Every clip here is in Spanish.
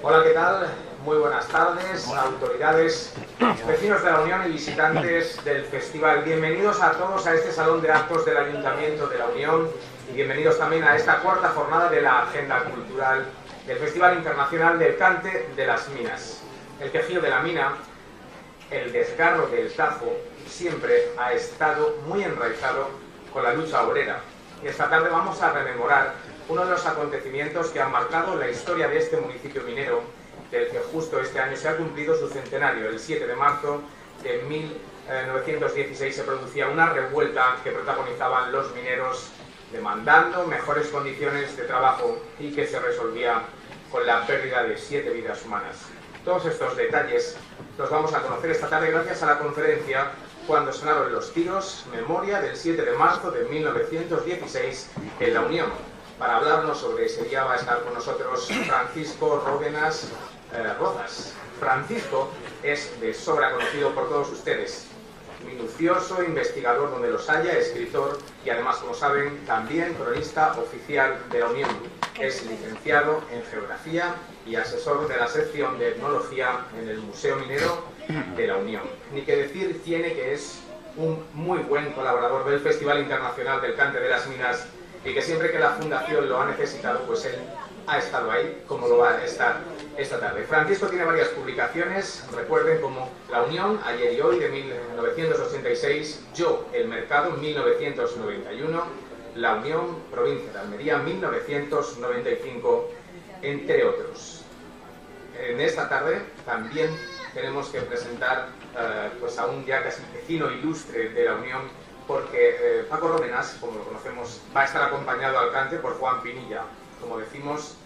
Hola, ¿qué tal? Muy buenas tardes, autoridades, vecinos de la Unión y visitantes del festival. Bienvenidos a todos a este salón de actos del Ayuntamiento de la Unión y bienvenidos también a esta cuarta jornada de la Agenda Cultural del Festival Internacional del Cante de las Minas. El quejío de la mina, el desgarro del Tajo, siempre ha estado muy enraizado con la lucha obrera. Y esta tarde vamos a rememorar uno de los acontecimientos que han marcado la historia de este municipio minero, del que justo este año se ha cumplido su centenario. El 7 de marzo de 1916 se producía una revuelta que protagonizaban los mineros demandando mejores condiciones de trabajo y que se resolvía con la pérdida de 7 vidas humanas. Todos estos detalles los vamos a conocer esta tarde gracias a la conferencia Cuando sonaron los tiros, memoria del 7 de marzo de 1916 en la Unión. Para hablarnos sobre ese día va a estar con nosotros Francisco Ródenas Rozas. Francisco es de sobra conocido por todos ustedes. Minucioso, investigador donde los haya, escritor y además, como saben, también cronista oficial de la Unión. Es licenciado en Geografía y asesor de la sección de Etnología en el Museo Minero de la Unión. Ni que decir tiene que es un muy buen colaborador del Festival Internacional del Cante de las Minas y que siempre que la Fundación lo ha necesitado, pues él ha estado ahí, como lo va a estar esta tarde. Francisco tiene varias publicaciones, recuerden, como La Unión, Ayer y Hoy, de 1986, Yo, El Mercado, 1991, La Unión, Provincia de Almería, 1995, entre otros. En esta tarde también tenemos que presentar pues a un ya casi vecino ilustre de la Unión, porque Paco Ródenas, como lo conocemos, va a estar acompañado al cante por Juan Pinilla, como decimos,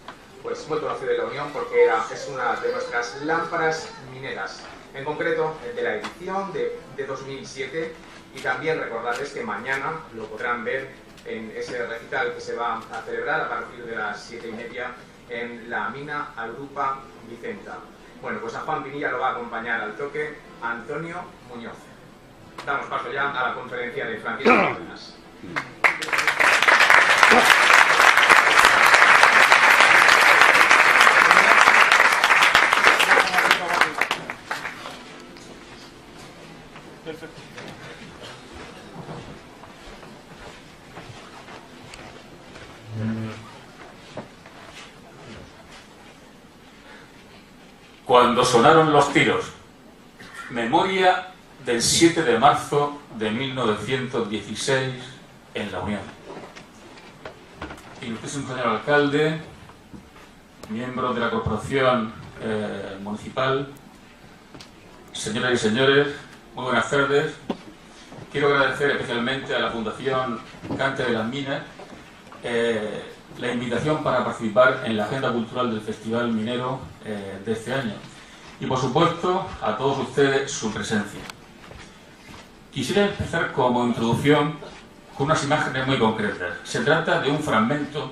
pues muy conocido de la Unión porque es una de nuestras lámparas mineras, en concreto de la edición de 2007, y también recordarles que mañana lo podrán ver en ese recital que se va a celebrar a partir de las 7:30 en la mina Agrupa Vicenta. Bueno, pues a Juan Pinilla lo va a acompañar al toque Antonio Muñoz. Damos paso ya a la conferencia de Francisco Ródenas. Perfecto. Cuando sonaron los tiros, memoria del 7 de marzo de 1916 en la Unión. Ilustrísimo señor alcalde, miembros de la corporación municipal, señoras y señores, muy buenas tardes. Quiero agradecer especialmente a la Fundación Cante de las Minas la invitación para participar en la agenda cultural del Festival Minero de este año y, por supuesto, a todos ustedes su presencia. Quisiera empezar como introducción con unas imágenes muy concretas. Se trata de un fragmento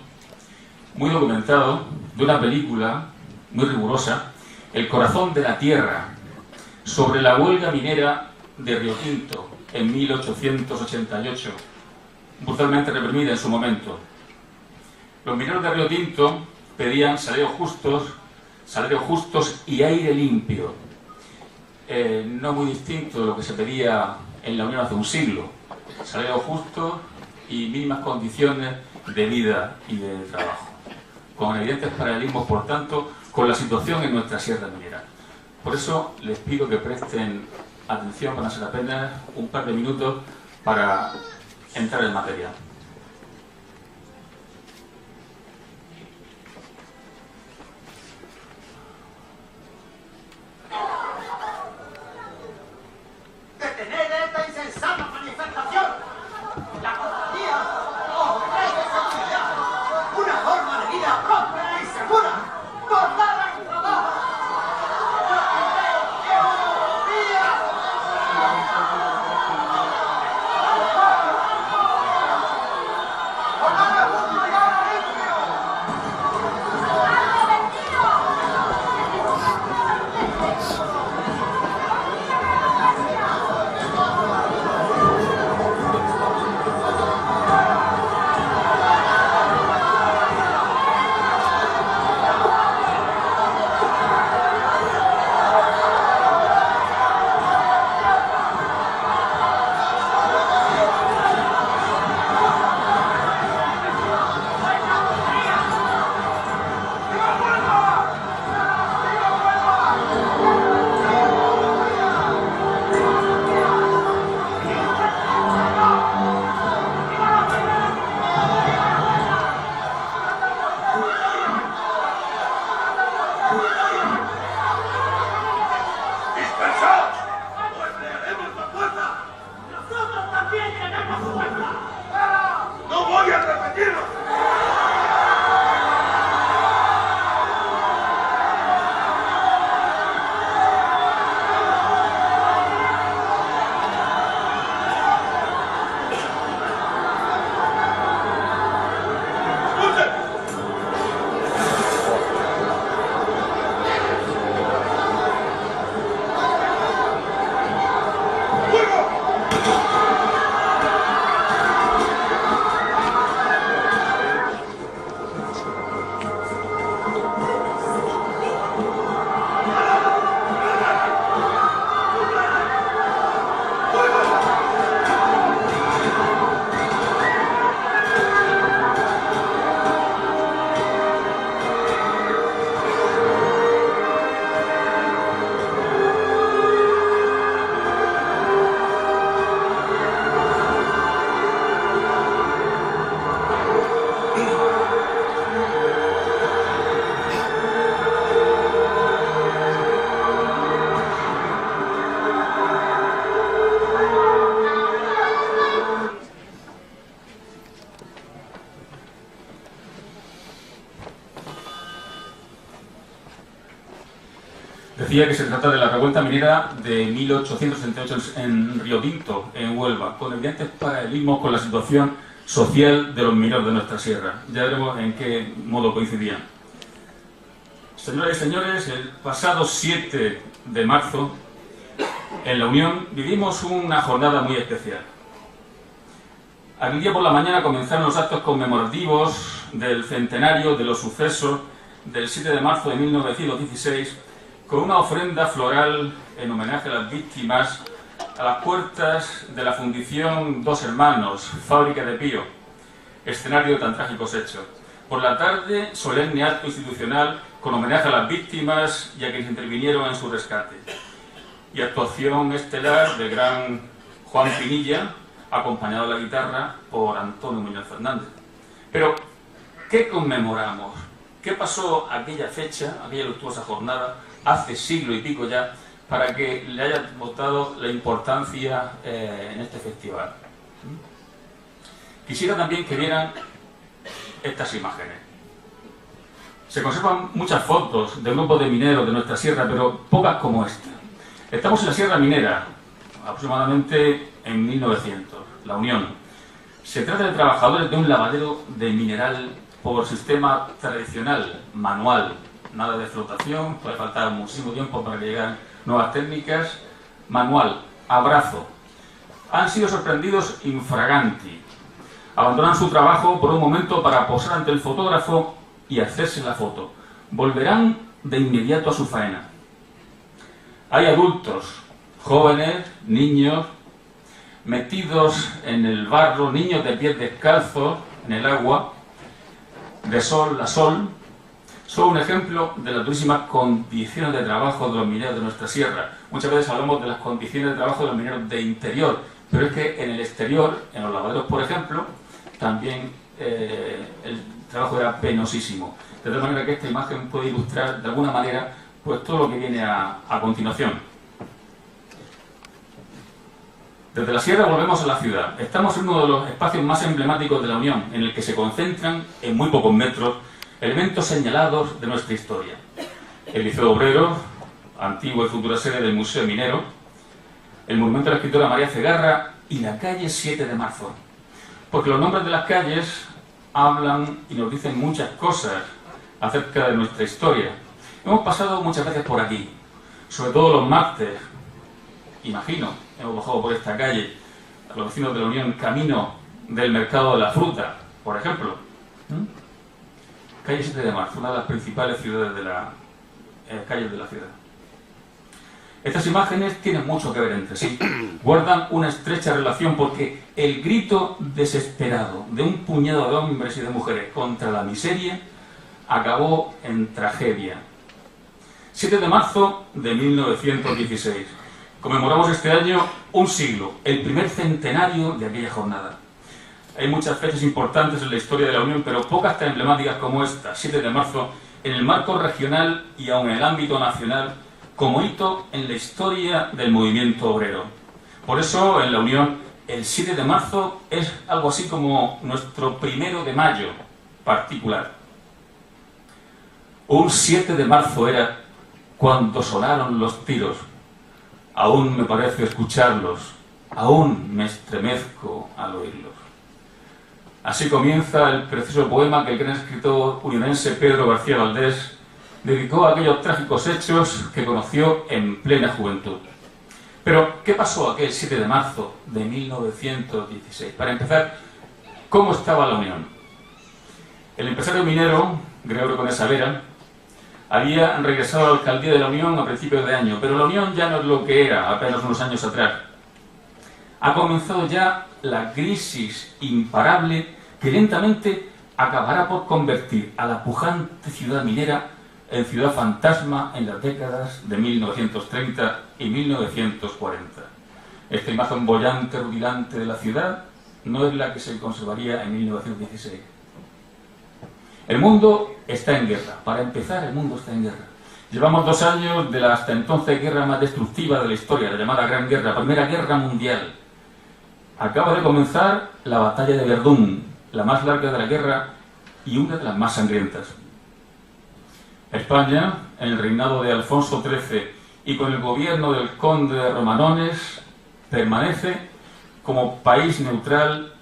muy documentado de una película muy rigurosa, El corazón de la tierra, sobre la huelga minera de Río Tinto en 1888, brutalmente reprimida en su momento. Los mineros de Río Tinto pedían salarios justos y aire limpio, no muy distinto de lo que se pedía en la Unión hace un siglo. Salarios justos y mínimas condiciones de vida y de trabajo, con evidentes paralelismos, por tanto, con la situación en nuestra sierra minera. Por eso les pido que presten atención, van a ser apenas un par de minutos para entrar en materia. ¡Detener esta insensata manifestación! ¡La cofradía ofrece seguridad! ¡Una forma de vida próspera y segura! ¡Por nada en trabajo! Decía que se trata de la revuelta minera de 1868 en Río Tinto, en Huelva, con evidentes paralelismos con la situación social de los mineros de nuestra sierra. Ya veremos en qué modo coincidían. Señoras y señores, el pasado 7 de marzo, en la Unión, vivimos una jornada muy especial. Aquel día por la mañana comenzaron los actos conmemorativos del centenario de los sucesos del 7 de marzo de 1916, con una ofrenda floral en homenaje a las víctimas a las puertas de la Fundición Dos Hermanos, Fábrica de Pío, escenario de tan trágicos hechos. Por la tarde, solemne acto institucional con homenaje a las víctimas y a quienes intervinieron en su rescate. Y actuación estelar del gran Juan Pinilla, acompañado a la guitarra por Antonio Muñoz Fernández. Pero, ¿qué conmemoramos? ¿Qué pasó aquella fecha, aquella luctuosa jornada, hace siglo y pico ya, para que le haya notado la importancia en este festival? Quisiera también que vieran estas imágenes. Se conservan muchas fotos de grupos de mineros de nuestra sierra, pero pocas como esta. Estamos en la Sierra Minera, aproximadamente en 1900, la Unión. Se trata de trabajadores de un lavadero de mineral por sistema tradicional, manual, nada de flotación, puede faltar muchísimo tiempo para que lleguen nuevas técnicas, manual, a brazo. Han sido sorprendidos infraganti. Abandonan su trabajo por un momento para posar ante el fotógrafo y hacerse la foto. Volverán de inmediato a su faena. Hay adultos, jóvenes, niños, metidos en el barro, niños de pies descalzos en el agua, de sol a sol. Son un ejemplo de las durísimas condiciones de trabajo de los mineros de nuestra sierra. Muchas veces hablamos de las condiciones de trabajo de los mineros de interior, pero es que en el exterior, en los lavaderos por ejemplo, también el trabajo era penosísimo. De tal manera que esta imagen puede ilustrar de alguna manera pues todo lo que viene a continuación. Desde la sierra volvemos a la ciudad. Estamos en uno de los espacios más emblemáticos de la Unión, en el que se concentran en muy pocos metros elementos señalados de nuestra historia. El Liceo Obrero, antigua y futura sede del Museo Minero, el monumento de la escritora María Cegarra y la calle 7 de marzo. Porque los nombres de las calles hablan y nos dicen muchas cosas acerca de nuestra historia. Hemos pasado muchas veces por aquí, sobre todo los martes, imagino, hemos bajado por esta calle, a los vecinos de la Unión, camino del mercado de la fruta, por ejemplo. Calle 7 de marzo, una de las principales ciudades de calles de la ciudad. Estas imágenes tienen mucho que ver entre sí, guardan una estrecha relación porque el grito desesperado de un puñado de hombres y de mujeres contra la miseria acabó en tragedia. 7 de marzo de 1916. Conmemoramos este año un siglo, el primer centenario de aquella jornada. Hay muchas fechas importantes en la historia de la Unión, pero pocas tan emblemáticas como esta, 7 de marzo, en el marco regional y aun en el ámbito nacional, como hito en la historia del movimiento obrero. Por eso, en la Unión, el 7 de marzo es algo así como nuestro 1 de mayo particular. Un 7 de marzo era cuando sonaron los tiros. Aún me parece escucharlos, aún me estremezco al oírlos. Así comienza el precioso poema que el gran escritor unionense Pedro García Valdés dedicó a aquellos trágicos hechos que conoció en plena juventud. Pero, ¿qué pasó aquel 7 de marzo de 1916? Para empezar, ¿cómo estaba la Unión? El empresario minero, Gregorio Conesa Vera, había regresado a la alcaldía de la Unión a principios de año, pero la Unión ya no es lo que era apenas unos años atrás. Ha comenzado ya la crisis imparable que lentamente acabará por convertir a la pujante ciudad minera en ciudad fantasma en las décadas de 1930 y 1940. Esta imagen bollante, rutilante de la ciudad no es la que se conservaría en 1916. El mundo está en guerra. Para empezar, el mundo está en guerra. Llevamos 2 años de la hasta entonces guerra más destructiva de la historia, la llamada Gran Guerra, Primera Guerra Mundial. Acaba de comenzar la batalla de Verdún, la más larga de la guerra y una de las más sangrientas. España, en el reinado de Alfonso XIII y con el gobierno del conde de Romanones, permanece como país neutral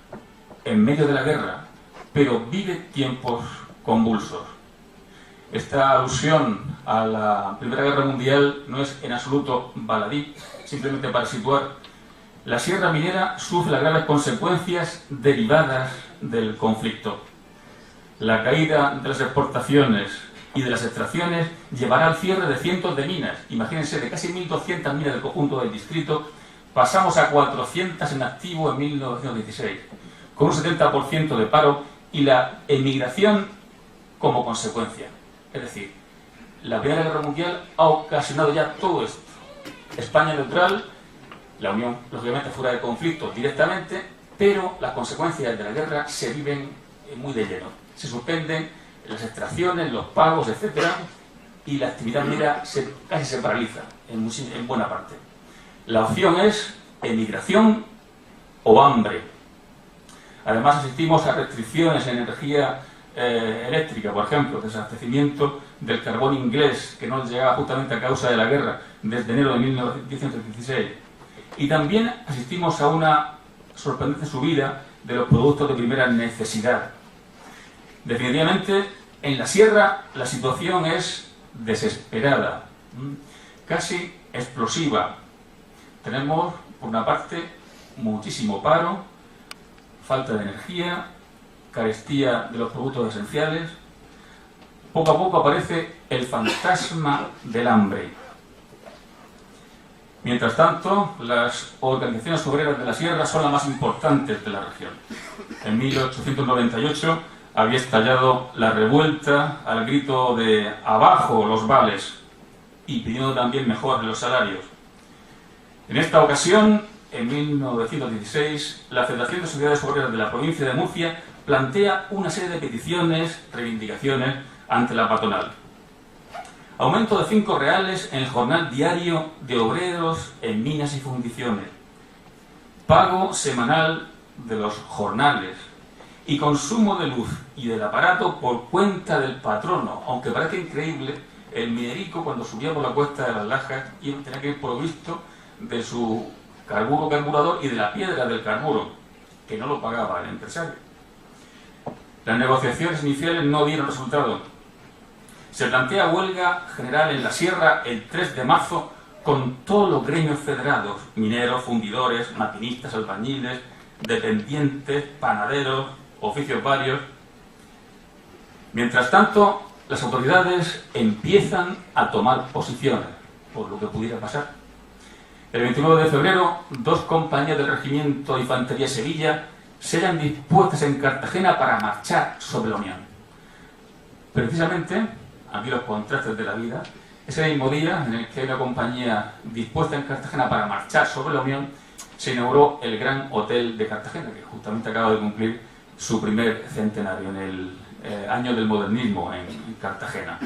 en medio de la guerra, pero vive tiempos convulsos. Esta alusión a la Primera Guerra Mundial no es en absoluto baladí, simplemente para situar. La Sierra Minera sufre las graves consecuencias derivadas del conflicto. La caída de las exportaciones y de las extracciones llevará al cierre de cientos de minas. Imagínense, de casi 1.200 minas del conjunto del distrito, pasamos a 400 en activo en 1916, con un 70% de paro y la emigración como consecuencia. Es decir, la Primera Guerra Mundial ha ocasionado ya todo esto. España neutral, la Unión, lógicamente, fuera de conflicto directamente, pero las consecuencias de la guerra se viven muy de lleno. Se suspenden las extracciones, los pagos, etc. Y la actividad minera casi se paraliza en buena parte. La opción es emigración o hambre. Además, asistimos a restricciones en energía eléctrica, por ejemplo, desabastecimiento del carbón inglés, que no les llegaba justamente a causa de la guerra desde enero de 1916. Y también asistimos a una sorprendente subida de los productos de primera necesidad. Definitivamente, en la sierra la situación es desesperada, casi explosiva. Tenemos, por una parte, muchísimo paro, falta de energía, carestía de los productos esenciales. Poco a poco aparece el fantasma del hambre. Mientras tanto, las organizaciones obreras de la sierra son las más importantes de la región. En 1898 había estallado la revuelta al grito de «abajo los vales» y pidiendo también mejor los salarios. En esta ocasión, en 1916, la Federación de Sociedades Obreras de la provincia de Murcia plantea una serie de peticiones, reivindicaciones ante la patronal. Aumento de 5 reales en el jornal diario de obreros en minas y fundiciones. Pago semanal de los jornales. Y consumo de luz y del aparato por cuenta del patrono. Aunque parezca increíble, el minerico, cuando subía por la cuesta de las Lajas, tenía que ir provisto de su carburador y de la piedra del carburo, que no lo pagaba el empresario. Las negociaciones iniciales no dieron resultado. Se plantea huelga general en la sierra el 3 de marzo con todos los gremios federados, mineros, fundidores, maquinistas, albañiles, dependientes, panaderos, oficios varios. Mientras tanto, las autoridades empiezan a tomar posiciones por lo que pudiera pasar. El 29 de febrero, 2 compañías del Regimiento de Infantería Sevilla se hallan dispuestas en Cartagena para marchar sobre la Unión. Precisamente, aquí los contrastes de la vida, ese mismo día en el que hay una compañía dispuesta en Cartagena para marchar sobre la Unión, se inauguró el Gran Hotel de Cartagena, que justamente acaba de cumplir su primer centenario en el año del modernismo en Cartagena.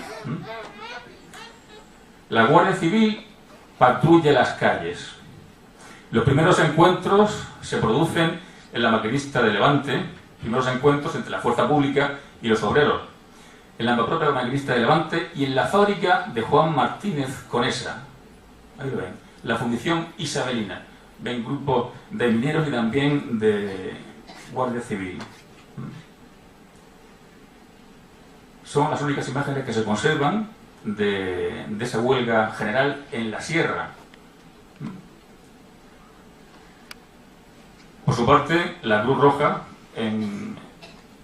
La Guardia Civil patrulla las calles. Los primeros encuentros se producen en la Maquinista de Levante, primeros encuentros entre la fuerza pública y los obreros, en la propia Maquinista de Levante y en la fábrica de Juan Martínez Conesa. Ahí lo ven, la Fundición Isabelina. Ven grupos de mineros y también de Guardia Civil. Son las únicas imágenes que se conservan de esa huelga general en la sierra. Por su parte, la Cruz Roja, en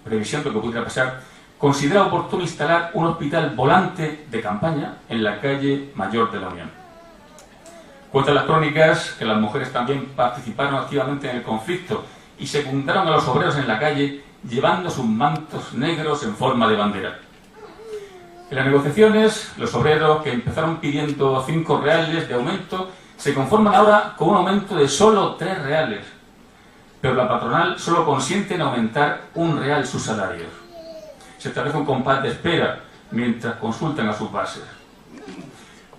previsión de lo que pudiera pasar, considera oportuno instalar un hospital volante de campaña en la calle Mayor de la Unión. Cuentan las crónicas que las mujeres también participaron activamente en el conflicto y secundaron a los obreros en la calle llevando sus mantos negros en forma de bandera. En las negociaciones, los obreros, que empezaron pidiendo 5 reales de aumento, se conforman ahora con un aumento de solo 3 reales. Pero la patronal solo consiente en aumentar 1 real sus salarios. Se establece un compás de espera mientras consultan a sus bases.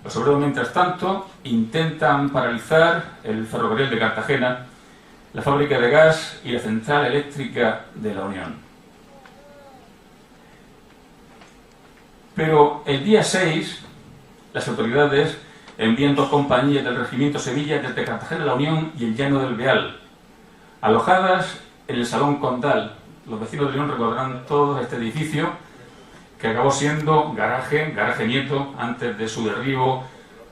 Los obreros, mientras tanto, intentan paralizar el ferrocarril de Cartagena, la fábrica de gas y la central eléctrica de la Unión. Pero el día 6, las autoridades envían 2 compañías del Regimiento Sevilla desde Cartagena de la Unión y el Llano del Beal, alojadas en el Salón Condal. Los vecinos de León recordarán todo este edificio, que acabó siendo garaje nieto, antes de su derribo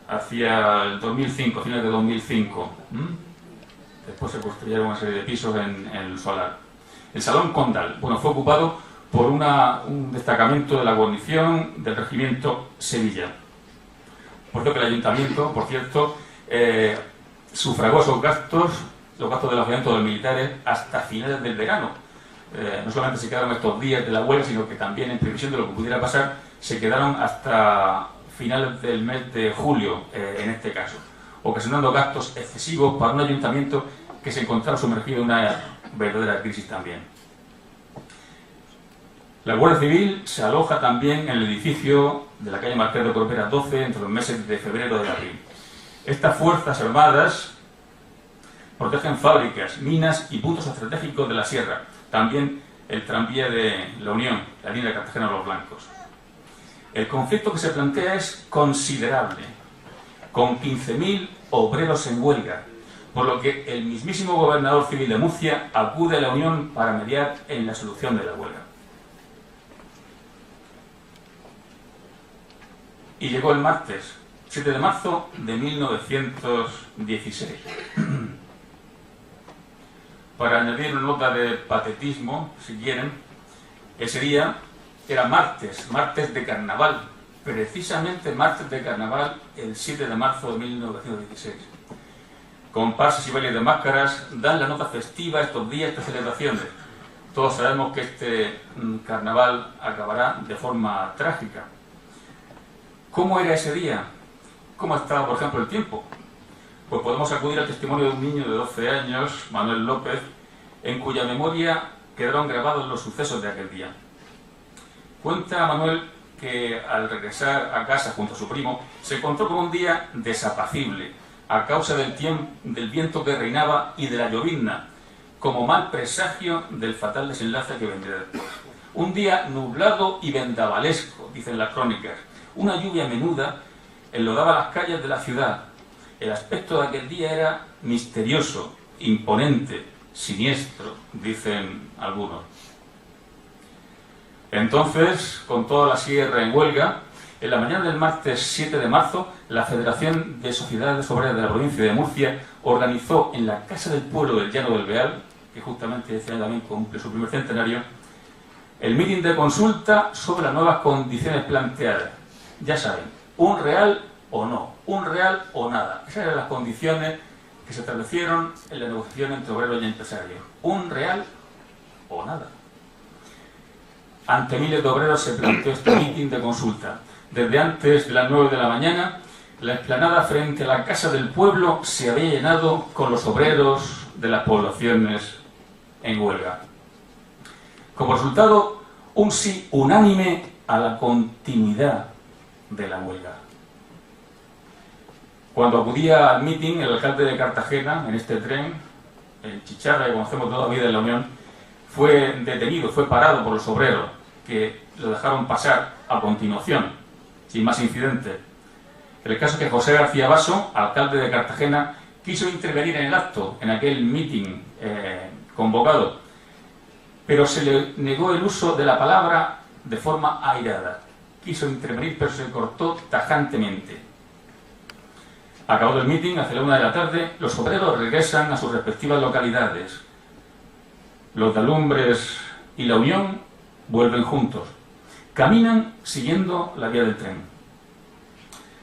hacia el 2005, finales de 2005. Después se construyeron una serie de pisos en el solar. El Salón Condal, bueno, fue ocupado por un destacamento de la guarnición del Regimiento Sevilla. Por cierto, que el Ayuntamiento, sufragó esos gastos, los gastos de alojamiento de los militares, hasta finales del verano. No solamente se quedaron estos días de la huelga, sino que también, en previsión de lo que pudiera pasar, se quedaron hasta finales del mes de julio, en este caso, ocasionando gastos excesivos para un ayuntamiento que se encontraba sumergido en una verdadera crisis también. La Guardia Civil se aloja también en el edificio de la calle Marqués de Corbera 12 entre los meses de febrero y abril. Estas fuerzas armadas protegen fábricas, minas y puntos estratégicos de la sierra. También el tranvía de la Unión, la línea de Cartagena a los Blancos. El conflicto que se plantea es considerable, con 15.000 obreros en huelga, por lo que el mismísimo gobernador civil de Murcia acude a la Unión para mediar en la solución de la huelga. Y llegó el martes, 7 de marzo de 1916. Para añadir una nota de patetismo, si quieren, ese día era martes de carnaval, precisamente martes de carnaval, el 7 de marzo de 1916. Comparsas y bailes de máscaras dan la nota festiva a estos días de celebraciones. Todos sabemos que este carnaval acabará de forma trágica. ¿Cómo era ese día? ¿Cómo estaba, por ejemplo, el tiempo? Pues podemos acudir al testimonio de un niño de 12 años, Manuel López, en cuya memoria quedaron grabados los sucesos de aquel día. Cuenta Manuel que al regresar a casa junto a su primo, se encontró con un día desapacible, a causa del viento que reinaba y de la llovizna, como mal presagio del fatal desenlace que vendría después. Un día nublado y vendavalesco, dicen las crónicas. Una lluvia menuda enlodaba las calles de la ciudad. El aspecto de aquel día era misterioso, imponente, siniestro, dicen algunos. Entonces, con toda la sierra en huelga, en la mañana del martes 7 de marzo, la Federación de Sociedades Obreras de la provincia de Murcia organizó en la Casa del Pueblo del Llano del Beal, que justamente este año también cumple su primer centenario, el mitin de consulta sobre las nuevas condiciones planteadas. Ya saben, un real o no, un real o nada. Esas eran las condiciones que se establecieron en la negociación entre obreros y empresarios. Un real o nada. Ante miles de obreros se planteó este mitin de consulta. Desde antes de las 9 de la mañana, la explanada frente a la Casa del Pueblo se había llenado con los obreros de las poblaciones en huelga. Como resultado, un sí unánime a la continuidad de la huelga. Cuando acudía al mitin, el alcalde de Cartagena, en este tren, el Chicharra, que conocemos toda la vida en la Unión, fue detenido, fue parado por los obreros, que lo dejaron pasar a continuación, sin más incidentes. El caso es que José García Basso, alcalde de Cartagena, quiso intervenir en el acto, en aquel mitin convocado, pero se le negó el uso de la palabra de forma airada. Quiso intervenir, pero se cortó tajantemente. Acabado el mitin, hacia la 1 de la tarde, los obreros regresan a sus respectivas localidades. Los de Alumbres y La Unión vuelven juntos. Caminan siguiendo la vía del tren.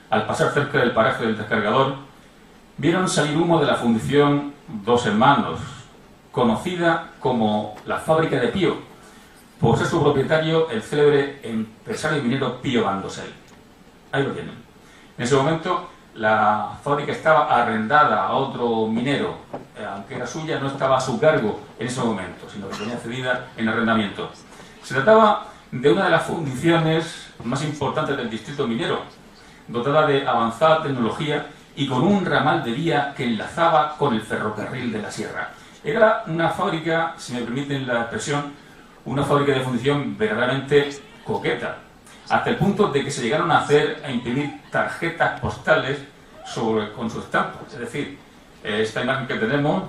Al pasar cerca del paraje del descargador, vieron salir humo de la fundición Dos Hermanos, conocida como la Fábrica de Pío, por ser su propietario el célebre empresario minero Pío Bandosel. Ahí lo tienen. En ese momento, la fábrica estaba arrendada a otro minero, aunque era suya, no estaba a su cargo en ese momento, sino que tenía cedida en arrendamiento. Se trataba de una de las fundiciones más importantes del distrito minero, dotada de avanzada tecnología y con un ramal de vía que enlazaba con el ferrocarril de la sierra. Era una fábrica, si me permiten la expresión, una fábrica de fundición verdaderamente coqueta. hasta el punto de que se llegaron a imprimir tarjetas postales con su estampa. Es decir, esta imagen que tenemos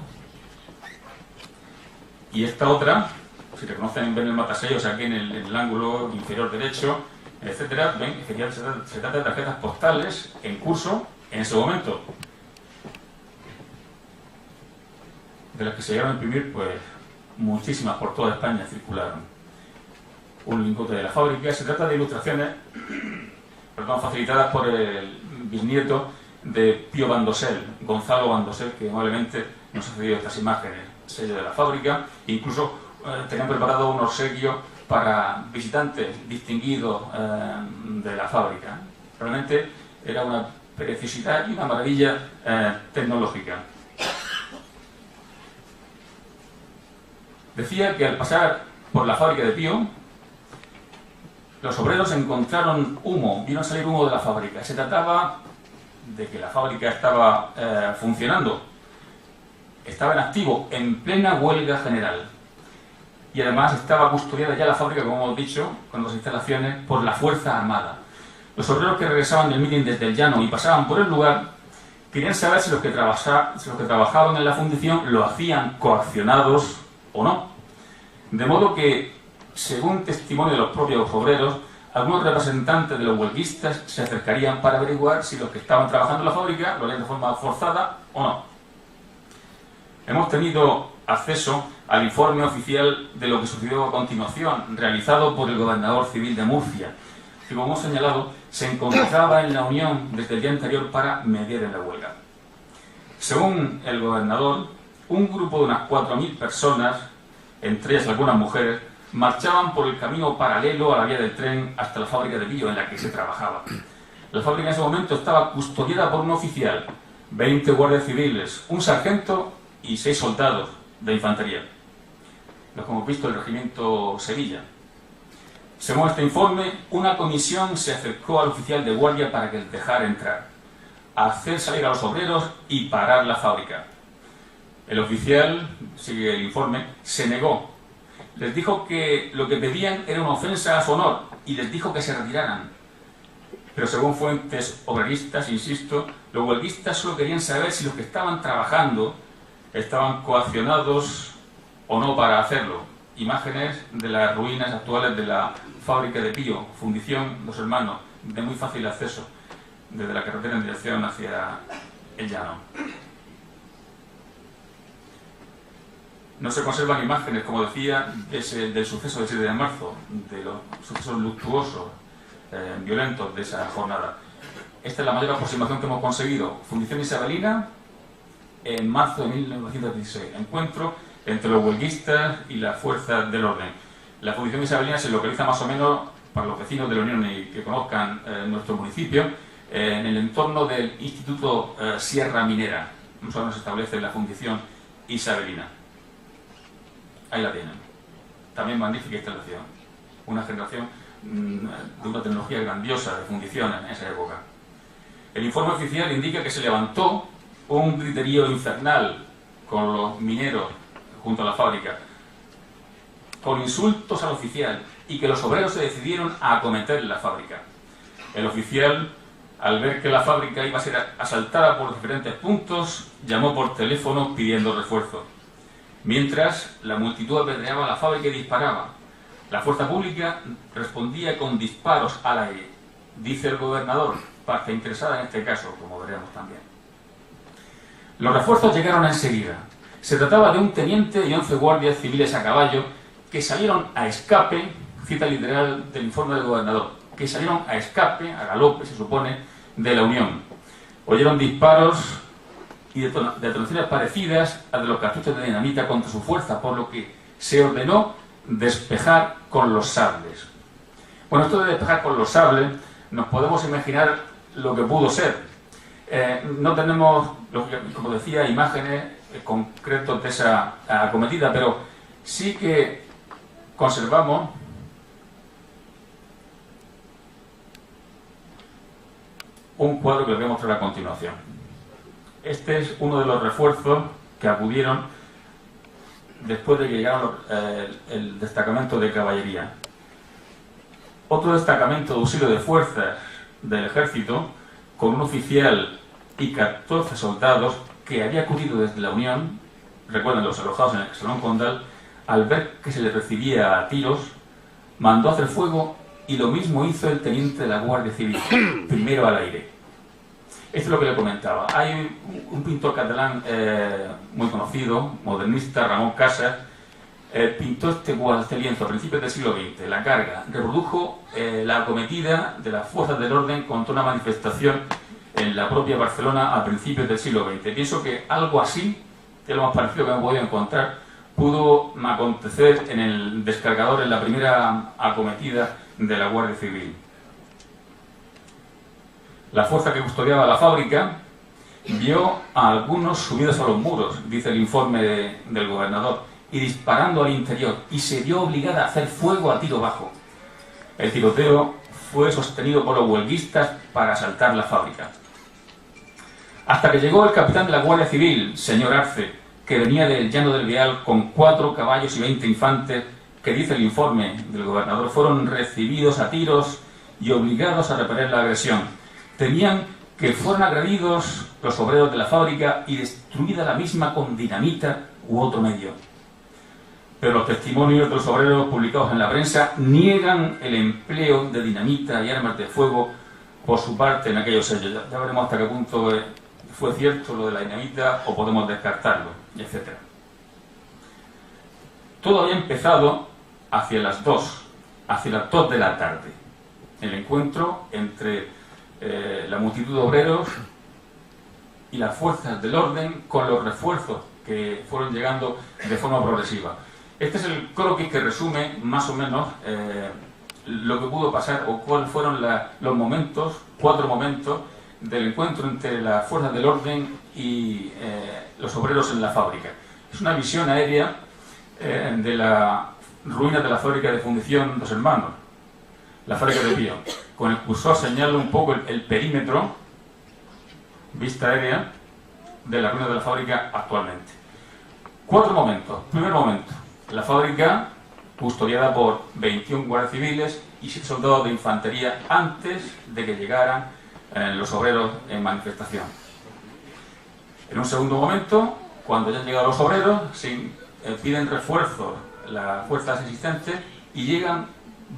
y esta otra, si reconocen, ven el matasellos aquí en el ángulo inferior derecho, etcétera, ven, efectivamente se trata de tarjetas postales en curso en ese momento, de las que se llegaron a imprimir, pues muchísimas por toda España circularon. Un lingote de la fábrica. Se trata de ilustraciones facilitadas por el bisnieto de Pío Bandosel, Gonzalo Bandosel, que amablemente nos ha cedido estas imágenes, sello de la fábrica. Incluso tenían preparado un obsequio para visitantes distinguidos de la fábrica. Realmente era una preciosidad y una maravilla tecnológica. Decía que al pasar por la fábrica de Pío, los obreros encontraron humo, vieron salir humo de la fábrica. Se trataba de que la fábrica estaba funcionando, estaba en activo, en plena huelga general. Y además estaba custodiada ya la fábrica, como hemos dicho, con las instalaciones, por la Fuerza Armada. Los obreros que regresaban del mitin desde el llano y pasaban por el lugar querían saber si los que trabajaban en la fundición lo hacían coaccionados o no. De modo que, según testimonio de los propios obreros, algunos representantes de los huelguistas se acercarían para averiguar si los que estaban trabajando en la fábrica lo harían de forma forzada o no. Hemos tenido acceso al informe oficial de lo que sucedió a continuación, realizado por el gobernador civil de Murcia, que, como hemos señalado, se encontraba en la Unión desde el día anterior para mediar en la huelga. Según el gobernador, un grupo de unas 4.000 personas, entre ellas algunas mujeres, marchaban por el camino paralelo a la vía del tren hasta la fábrica de Pío en la que se trabajaba. La fábrica en ese momento estaba custodiada por un oficial, 20 guardias civiles, un sargento y 6 soldados de infantería, los que hemos visto el regimiento Sevilla. Según este informe, una comisión se acercó al oficial de guardia para que les dejara entrar, hacer salir a los obreros y parar la fábrica. El oficial, sigue el informe, se negó. Les dijo que lo que pedían era una ofensa a su honor y les dijo que se retiraran. Pero según fuentes obreristas, insisto, los huelguistas solo querían saber si los que estaban trabajando estaban coaccionados o no para hacerlo. Imágenes de las ruinas actuales de la fábrica de Pío, fundición Los Hermanos, de muy fácil acceso desde la carretera en dirección hacia el llano. No se conservan imágenes, como decía, del suceso del 7 de marzo, de los sucesos luctuosos, violentos de esa jornada. Esta es la mayor aproximación que hemos conseguido. Fundición Isabelina, en marzo de 1916. Encuentro entre los huelguistas y las fuerzas del orden. La Fundición Isabelina se localiza más o menos, para los vecinos de la Unión y que conozcan nuestro municipio, en el entorno del Instituto Sierra Minera. Más o menos se establece la Fundición Isabelina. Ahí la tienen. También magnífica instalación. Una generación de una tecnología grandiosa de fundiciones en esa época. El informe oficial indica que se levantó un griterío infernal con los mineros junto a la fábrica, con insultos al oficial, y que los obreros se decidieron a acometer la fábrica. El oficial, al ver que la fábrica iba a ser asaltada por diferentes puntos, llamó por teléfono pidiendo refuerzo. Mientras, la multitud apedreaba la fábrica y disparaba. La fuerza pública respondía con disparos al aire, dice el gobernador, parte interesada en este caso, como veremos también. Los refuerzos llegaron enseguida. Se trataba de un teniente y 11 guardias civiles a caballo que salieron a escape, cita literal del informe del gobernador, que salieron a escape, a galope, se supone, de la Unión. Oyeron disparos y detonaciones parecidas a de los cartuchos de dinamita contra su fuerza, por lo que se ordenó despejar con los sables. Bueno, esto de despejar con los sables, nos podemos imaginar lo que pudo ser. No tenemos, como decía, imágenes concretas de esa acometida, pero sí que conservamos un cuadro que les voy a mostrar a continuación. Este es uno de los refuerzos que acudieron después de que llegaron el destacamento de caballería. otro destacamento de auxilio de fuerzas del ejército, con un oficial y 14 soldados que había acudido desde la Unión, recuerden los alojados en el Salón Condal, al ver que se les recibía a tiros, mandó hacer fuego y lo mismo hizo el teniente de la Guardia Civil, primero al aire. Esto es lo que le comentaba. Hay un pintor catalán muy conocido, modernista, Ramón Casas, pintó este lienzo a principios del siglo XX, La Carga. Reprodujo la acometida de las fuerzas del orden contra una manifestación en la propia Barcelona a principios del siglo XX. Pienso que algo así, que es lo más parecido que me he podido encontrar, pudo acontecer en el Descargador en la primera acometida de la Guardia Civil. La fuerza que custodiaba la fábrica vio a algunos subidos a los muros, dice el informe del gobernador, y disparando al interior, y se vio obligada a hacer fuego a tiro bajo. El tiroteo fue sostenido por los huelguistas para asaltar la fábrica. Hasta que llegó el capitán de la Guardia Civil, señor Arce, que venía del Llano del Beal con 4 caballos y 20 infantes, que dice el informe del gobernador, fueron recibidos a tiros y obligados a repeler la agresión. Temían que fueran agredidos los obreros de la fábrica y destruida la misma con dinamita u otro medio. Pero los testimonios de los obreros publicados en la prensa niegan el empleo de dinamita y armas de fuego por su parte en aquellos hechos. Ya veremos hasta qué punto fue cierto lo de la dinamita o podemos descartarlo, etc. Todo había empezado hacia las 2 de la tarde. El encuentro entre la multitud de obreros y las fuerzas del orden con los refuerzos que fueron llegando de forma progresiva. Este es el croquis que resume más o menos lo que pudo pasar o cuáles fueron los momentos, 4 momentos del encuentro entre las fuerzas del orden y los obreros en la fábrica. Es una visión aérea de la ruina de la fábrica de fundición Dos Hermanos, la fábrica de Pío. Con el cursor señalo un poco el perímetro, vista aérea, de la ruina de la fábrica actualmente. 4 momentos. Primer momento, la fábrica custodiada por 21 guardias civiles y 7 soldados de infantería antes de que llegaran los obreros en manifestación. En un segundo momento, cuando ya han llegado los obreros, piden refuerzos las fuerzas existentes y llegan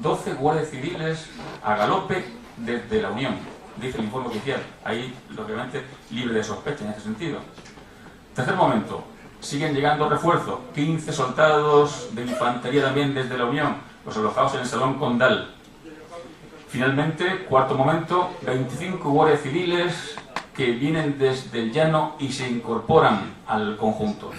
12 guardias civiles a galope desde la Unión, dice el informe oficial, ahí lógicamente libre de sospecha en ese sentido. Tercer momento, siguen llegando refuerzos, 15 soldados de infantería también desde la Unión, los alojados en el Salón Condal. Finalmente, cuarto momento, 25 guardias civiles que vienen desde el llano y se incorporan al conjunto.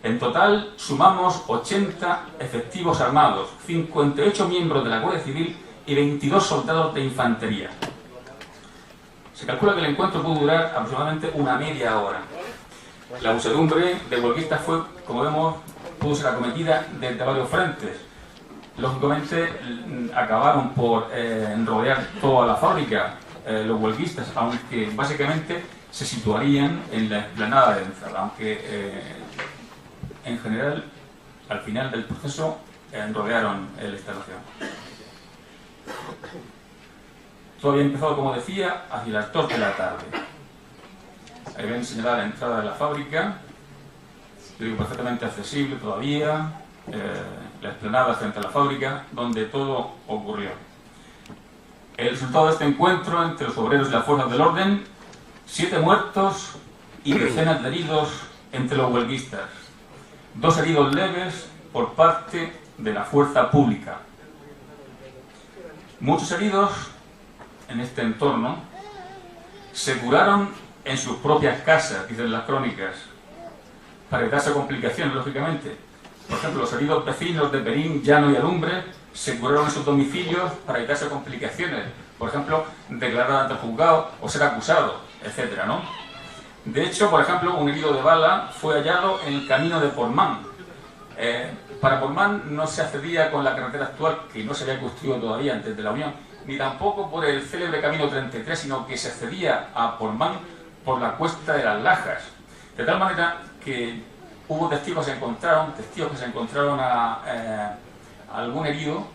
En total sumamos 80 efectivos armados, 58 miembros de la Guardia Civil y 22 soldados de infantería. Se calcula que el encuentro pudo durar aproximadamente una media hora. La muchedumbre de huelguistas fue, como vemos, pudo ser acometida desde varios frentes. Lógicamente acabaron por rodear toda la fábrica los huelguistas, aunque básicamente se situarían en la explanada de entrada, aunque en general al final del proceso rodearon la instalación. Todo había empezado, como decía, hacia las 2 de la tarde. Ahí ven señalada la entrada de la fábrica, yo digo perfectamente accesible todavía, la explanada frente a la fábrica, donde todo ocurrió. El resultado de este encuentro entre los obreros y las fuerzas del orden, 7 muertos y decenas de heridos entre los huelguistas. 2 heridos leves por parte de la fuerza pública. Muchos heridos en este entorno se curaron en sus propias casas, dicen las crónicas, para evitarse complicaciones, lógicamente. Por ejemplo, los heridos vecinos de Perín, Llano y Alumbre se curaron en sus domicilios para evitarse complicaciones. Por ejemplo, declarar ante el juzgado o ser acusado, etcétera, ¿no? De hecho, por ejemplo, un herido de bala fue hallado en el camino de Portmán. Para Portmán no se accedía con la carretera actual, que no se había construido todavía antes de la Unión, ni tampoco por el célebre camino 33, sino que se accedía a Portmán por la cuesta de las Lajas. De tal manera que hubo testigos que se encontraron a algún herido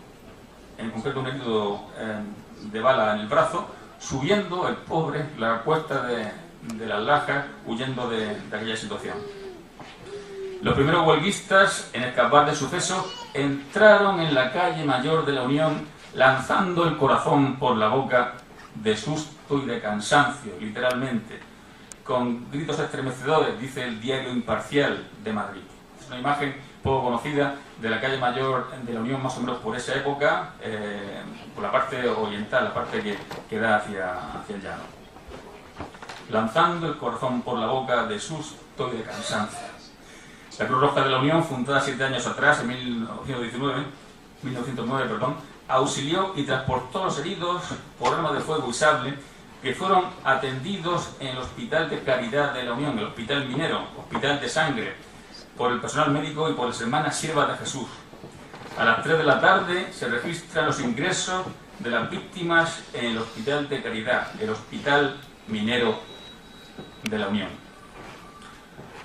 en concreto un herido de bala en el brazo, subiendo el pobre la cuesta de las Lajas, huyendo de aquella situación. Los primeros huelguistas en escapar del suceso entraron en la calle Mayor de la Unión lanzando el corazón por la boca de susto y de cansancio, literalmente, con gritos estremecedores, dice el Diario Imparcial de Madrid. Es una imagen poco conocida de la calle Mayor de la Unión, más o menos por esa época, por la parte oriental, la parte que da hacia el llano. Lanzando el corazón por la boca de susto y de cansancio. La Cruz Roja de la Unión, fundada 7 años atrás, en 1909, auxilió y transportó a los heridos por arma de fuego y sable que fueron atendidos en el Hospital de Caridad de la Unión, el Hospital Minero, Hospital de Sangre, por el personal médico y por las hermanas Siervas de Jesús. A las 3 de la tarde se registran los ingresos de las víctimas en el Hospital de Caridad, el Hospital Minero de la Unión.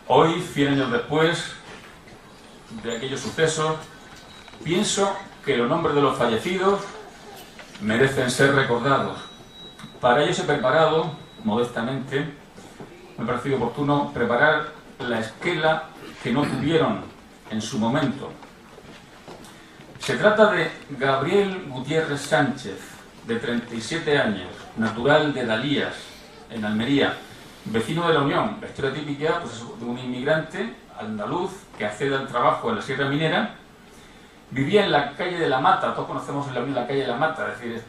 Hoy, 100 años después de aquellos sucesos, pienso que los nombres de los fallecidos merecen ser recordados. Para ello he preparado, modestamente, me ha parecido oportuno preparar la esquela que no tuvieron en su momento. Se trata de Gabriel Gutiérrez Sánchez, de 37 años, natural de Dalías, en Almería, vecino de la Unión. La historia típica pues, de un inmigrante andaluz que accede al trabajo en la Sierra Minera. Vivía en la calle de la Mata, todos conocemos en la Unión la calle de la Mata, es decir,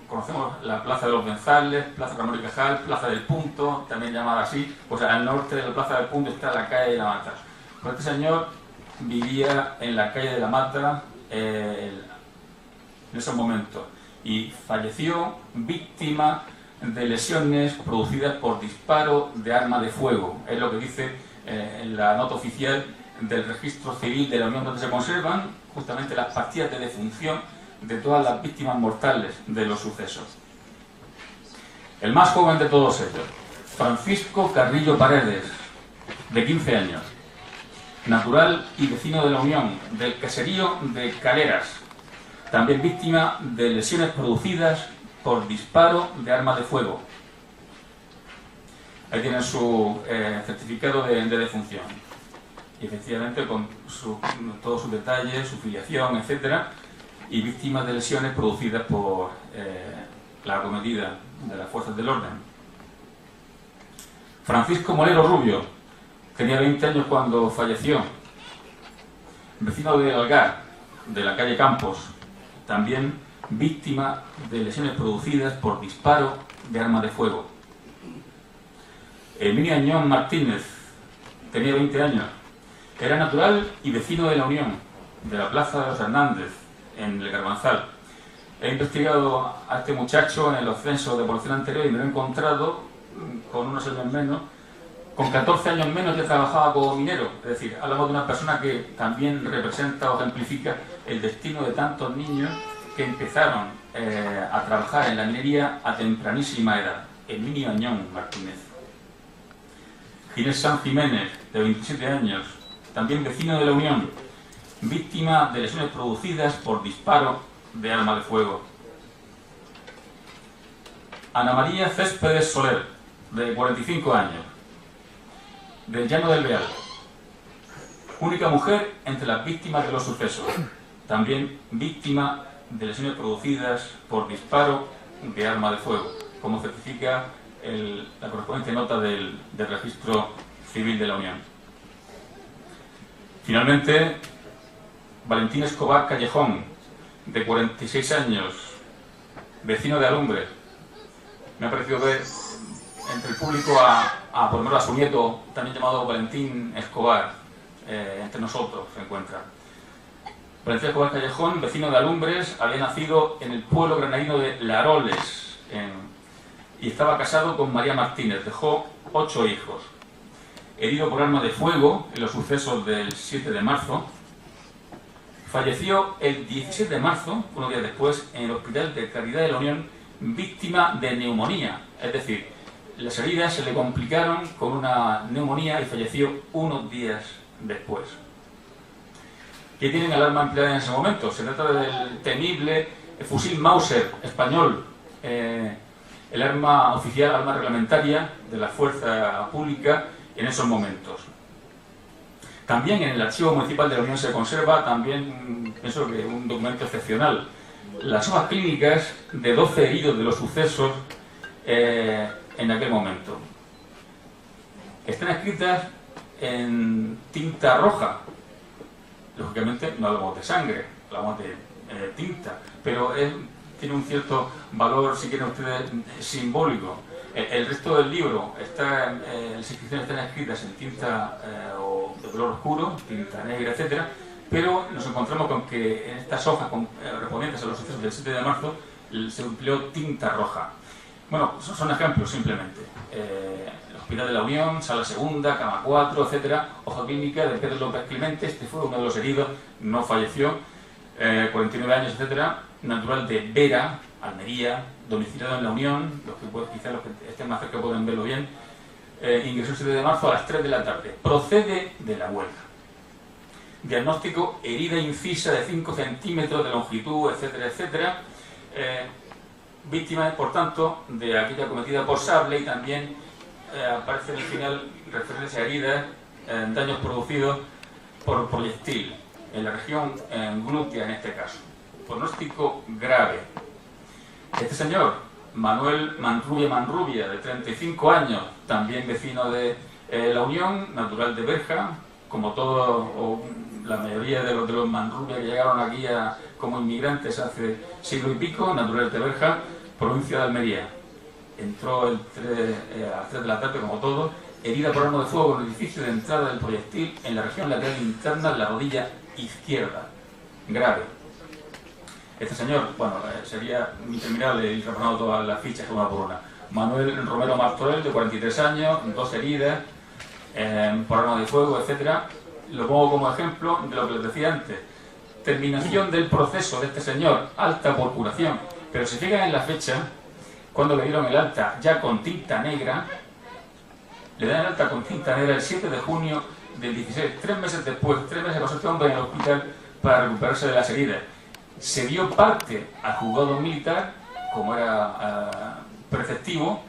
conocemos la Plaza de los Benzales, Plaza Ramón y Cajal, Plaza del Punto, también llamada así, pues al norte de la Plaza del Punto está la calle de la Mata. Pues este señor vivía en la calle de la Mata en esos momentos y falleció víctima de lesiones producidas por disparo de arma de fuego. Es lo que dice en la nota oficial del Registro Civil de la Unión, donde se conservan justamente las partidas de defunción de todas las víctimas mortales de los sucesos. El más joven de todos ellos, Francisco Carrillo Paredes, de 15 años, natural y vecino de la Unión, del caserío de Caleras, también víctima de lesiones producidas por disparo de arma de fuego. Ahí tienen su certificado de defunción. Y efectivamente con todos sus detalles, su filiación, etcétera, y víctimas de lesiones producidas por la acometida de las fuerzas del orden. Francisco Molero Rubio, tenía 20 años cuando falleció, vecino de Algar, de la calle Campos, también víctima de lesiones producidas por disparo de arma de fuego. Emilio Añón Martínez, tenía 20 años, era natural y vecino de la Unión, de la Plaza de los Hernández, en el Garbanzal. He investigado a este muchacho en los censos de población anterior y me lo he encontrado con unos años menos. Con 14 años menos ya trabajaba como minero, es decir, hablamos de una persona que también representa o ejemplifica el destino de tantos niños que empezaron a trabajar en la minería a tempranísima edad. Emilio Añón Martínez. Ginés San Jiménez, de 27 años, también vecino de la Unión, víctima de lesiones producidas por disparo de arma de fuego. Ana María Céspedes Soler, de 45 años, del Llano del Beal, única mujer entre las víctimas de los sucesos, también víctima de lesiones producidas por disparo de arma de fuego, como certifica la correspondiente nota del Registro Civil de la Unión. Finalmente, Valentín Escobar Callejón, de 46 años, vecino de Alumbre. Me ha parecido ver entre el público por lo menos a su nieto, también llamado Valentín Escobar, entre nosotros se encuentra. Valentín Escobar Callejón, vecino de Alumbres, había nacido en el pueblo granadino de Laroles y estaba casado con María Martínez. Dejó 8 hijos. Herido por arma de fuego en los sucesos del 7 de marzo, falleció el 17 de marzo, unos días después, en el Hospital de Caridad de la Unión, víctima de neumonía. Es decir, las heridas se le complicaron con una neumonía y falleció unos días después. ¿Qué tienen el arma empleada en ese momento? Se trata del temible el fusil Mauser español, el arma oficial, arma reglamentaria de la fuerza pública en esos momentos. También en el Archivo Municipal de la Unión se conserva, también pienso que un documento excepcional, las hojas clínicas de 12 heridos de los sucesos en aquel momento. Están escritas en tinta roja. Lógicamente no hablamos de sangre, hablamos de tinta, pero tiene un cierto valor, si quieren ustedes, simbólico. El resto del libro, las inscripciones están escritas en tinta o de color oscuro, tinta negra, etcétera, pero nos encontramos con que en estas hojas respondientes a los sucesos del 7 de marzo se empleó tinta roja. Bueno, son ejemplos simplemente. El Hospital de la Unión, Sala Segunda, Cama 4, etcétera, hoja clínica de Pedro López Clemente, este fue uno de los heridos, no falleció, 49 años, etcétera, natural de Vera, Almería, domiciliado en la Unión, quizás los que estén más cerca pueden verlo bien, ingresó el 7 de marzo a las 3 de la tarde, procede de la huelga. Diagnóstico: herida incisa de 5 centímetros de longitud, etcétera, etcétera. Víctima, por tanto, de aquella cometida por sable, y también aparece en el final referencia a heridas, daños producidos por proyectil, en la región glútea en este caso. Pronóstico grave. Este señor, Manuel Manrubia, de 35 años, también vecino de la Unión, natural de Berja, como todos o la mayoría de los Manrubia que llegaron aquí como inmigrantes hace siglo y pico, natural de Berja, provincia de Almería. Entró a las 3 de la tarde, como todos, herida por arma de fuego en el edificio de entrada del proyectil en la región lateral interna de la rodilla izquierda. Grave. Este señor, bueno, sería interminable ir repasando todas las fichas una por una. Manuel Romero Martorell, de 43 años, 2 heridas por arma de fuego, etcétera. Lo pongo como ejemplo de lo que les decía antes. Terminación del proceso de este señor, alta por curación. Pero si fijan en la fecha, cuando le dieron el alta ya con tinta negra, le dan el alta con tinta negra el 7 de junio del 16, 3 meses después, 3 meses pasó este hombre en el hospital para recuperarse de las heridas. Se dio parte al juzgado militar, como era preceptivo,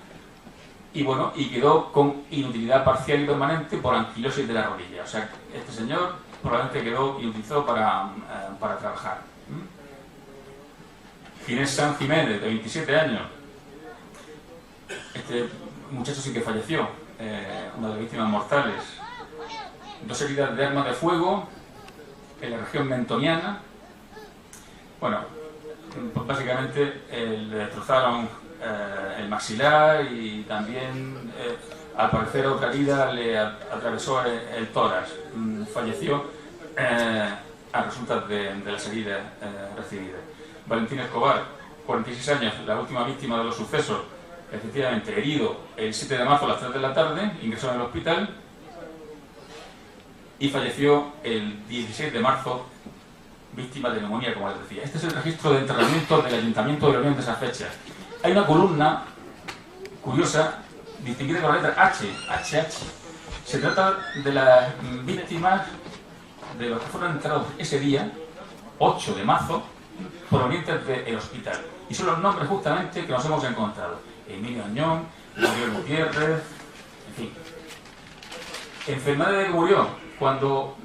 y bueno, y quedó con inutilidad parcial y permanente por anquilosis de la rodilla. O sea, este señor probablemente quedó inutilizado para trabajar. Ginés San Jiménez, de 27 años. Este muchacho sí que falleció, una de las víctimas mortales. 2 heridas de arma de fuego en la región mentoniana. Bueno, pues básicamente le destrozaron el maxilar y también, al parecer, otra herida le atravesó el tórax. Falleció a resultas de las heridas recibidas. Valentín Escobar, 46 años, la última víctima de los sucesos, efectivamente herido el 7 de marzo a las 3 de la tarde, ingresó en el hospital y falleció el 16 de marzo, víctima de neumonía, como les decía. Este es el registro de enterramiento del Ayuntamiento de la Unión de esa fecha. Hay una columna curiosa, distinguida con la letra HH. Se trata de las víctimas de los que fueron enterrados ese día, 8 de marzo, provenientes del hospital. Y son los nombres justamente que nos hemos encontrado. Emilio Añón, Gabriel Gutiérrez, en fin. Enfermedad de que murió cuando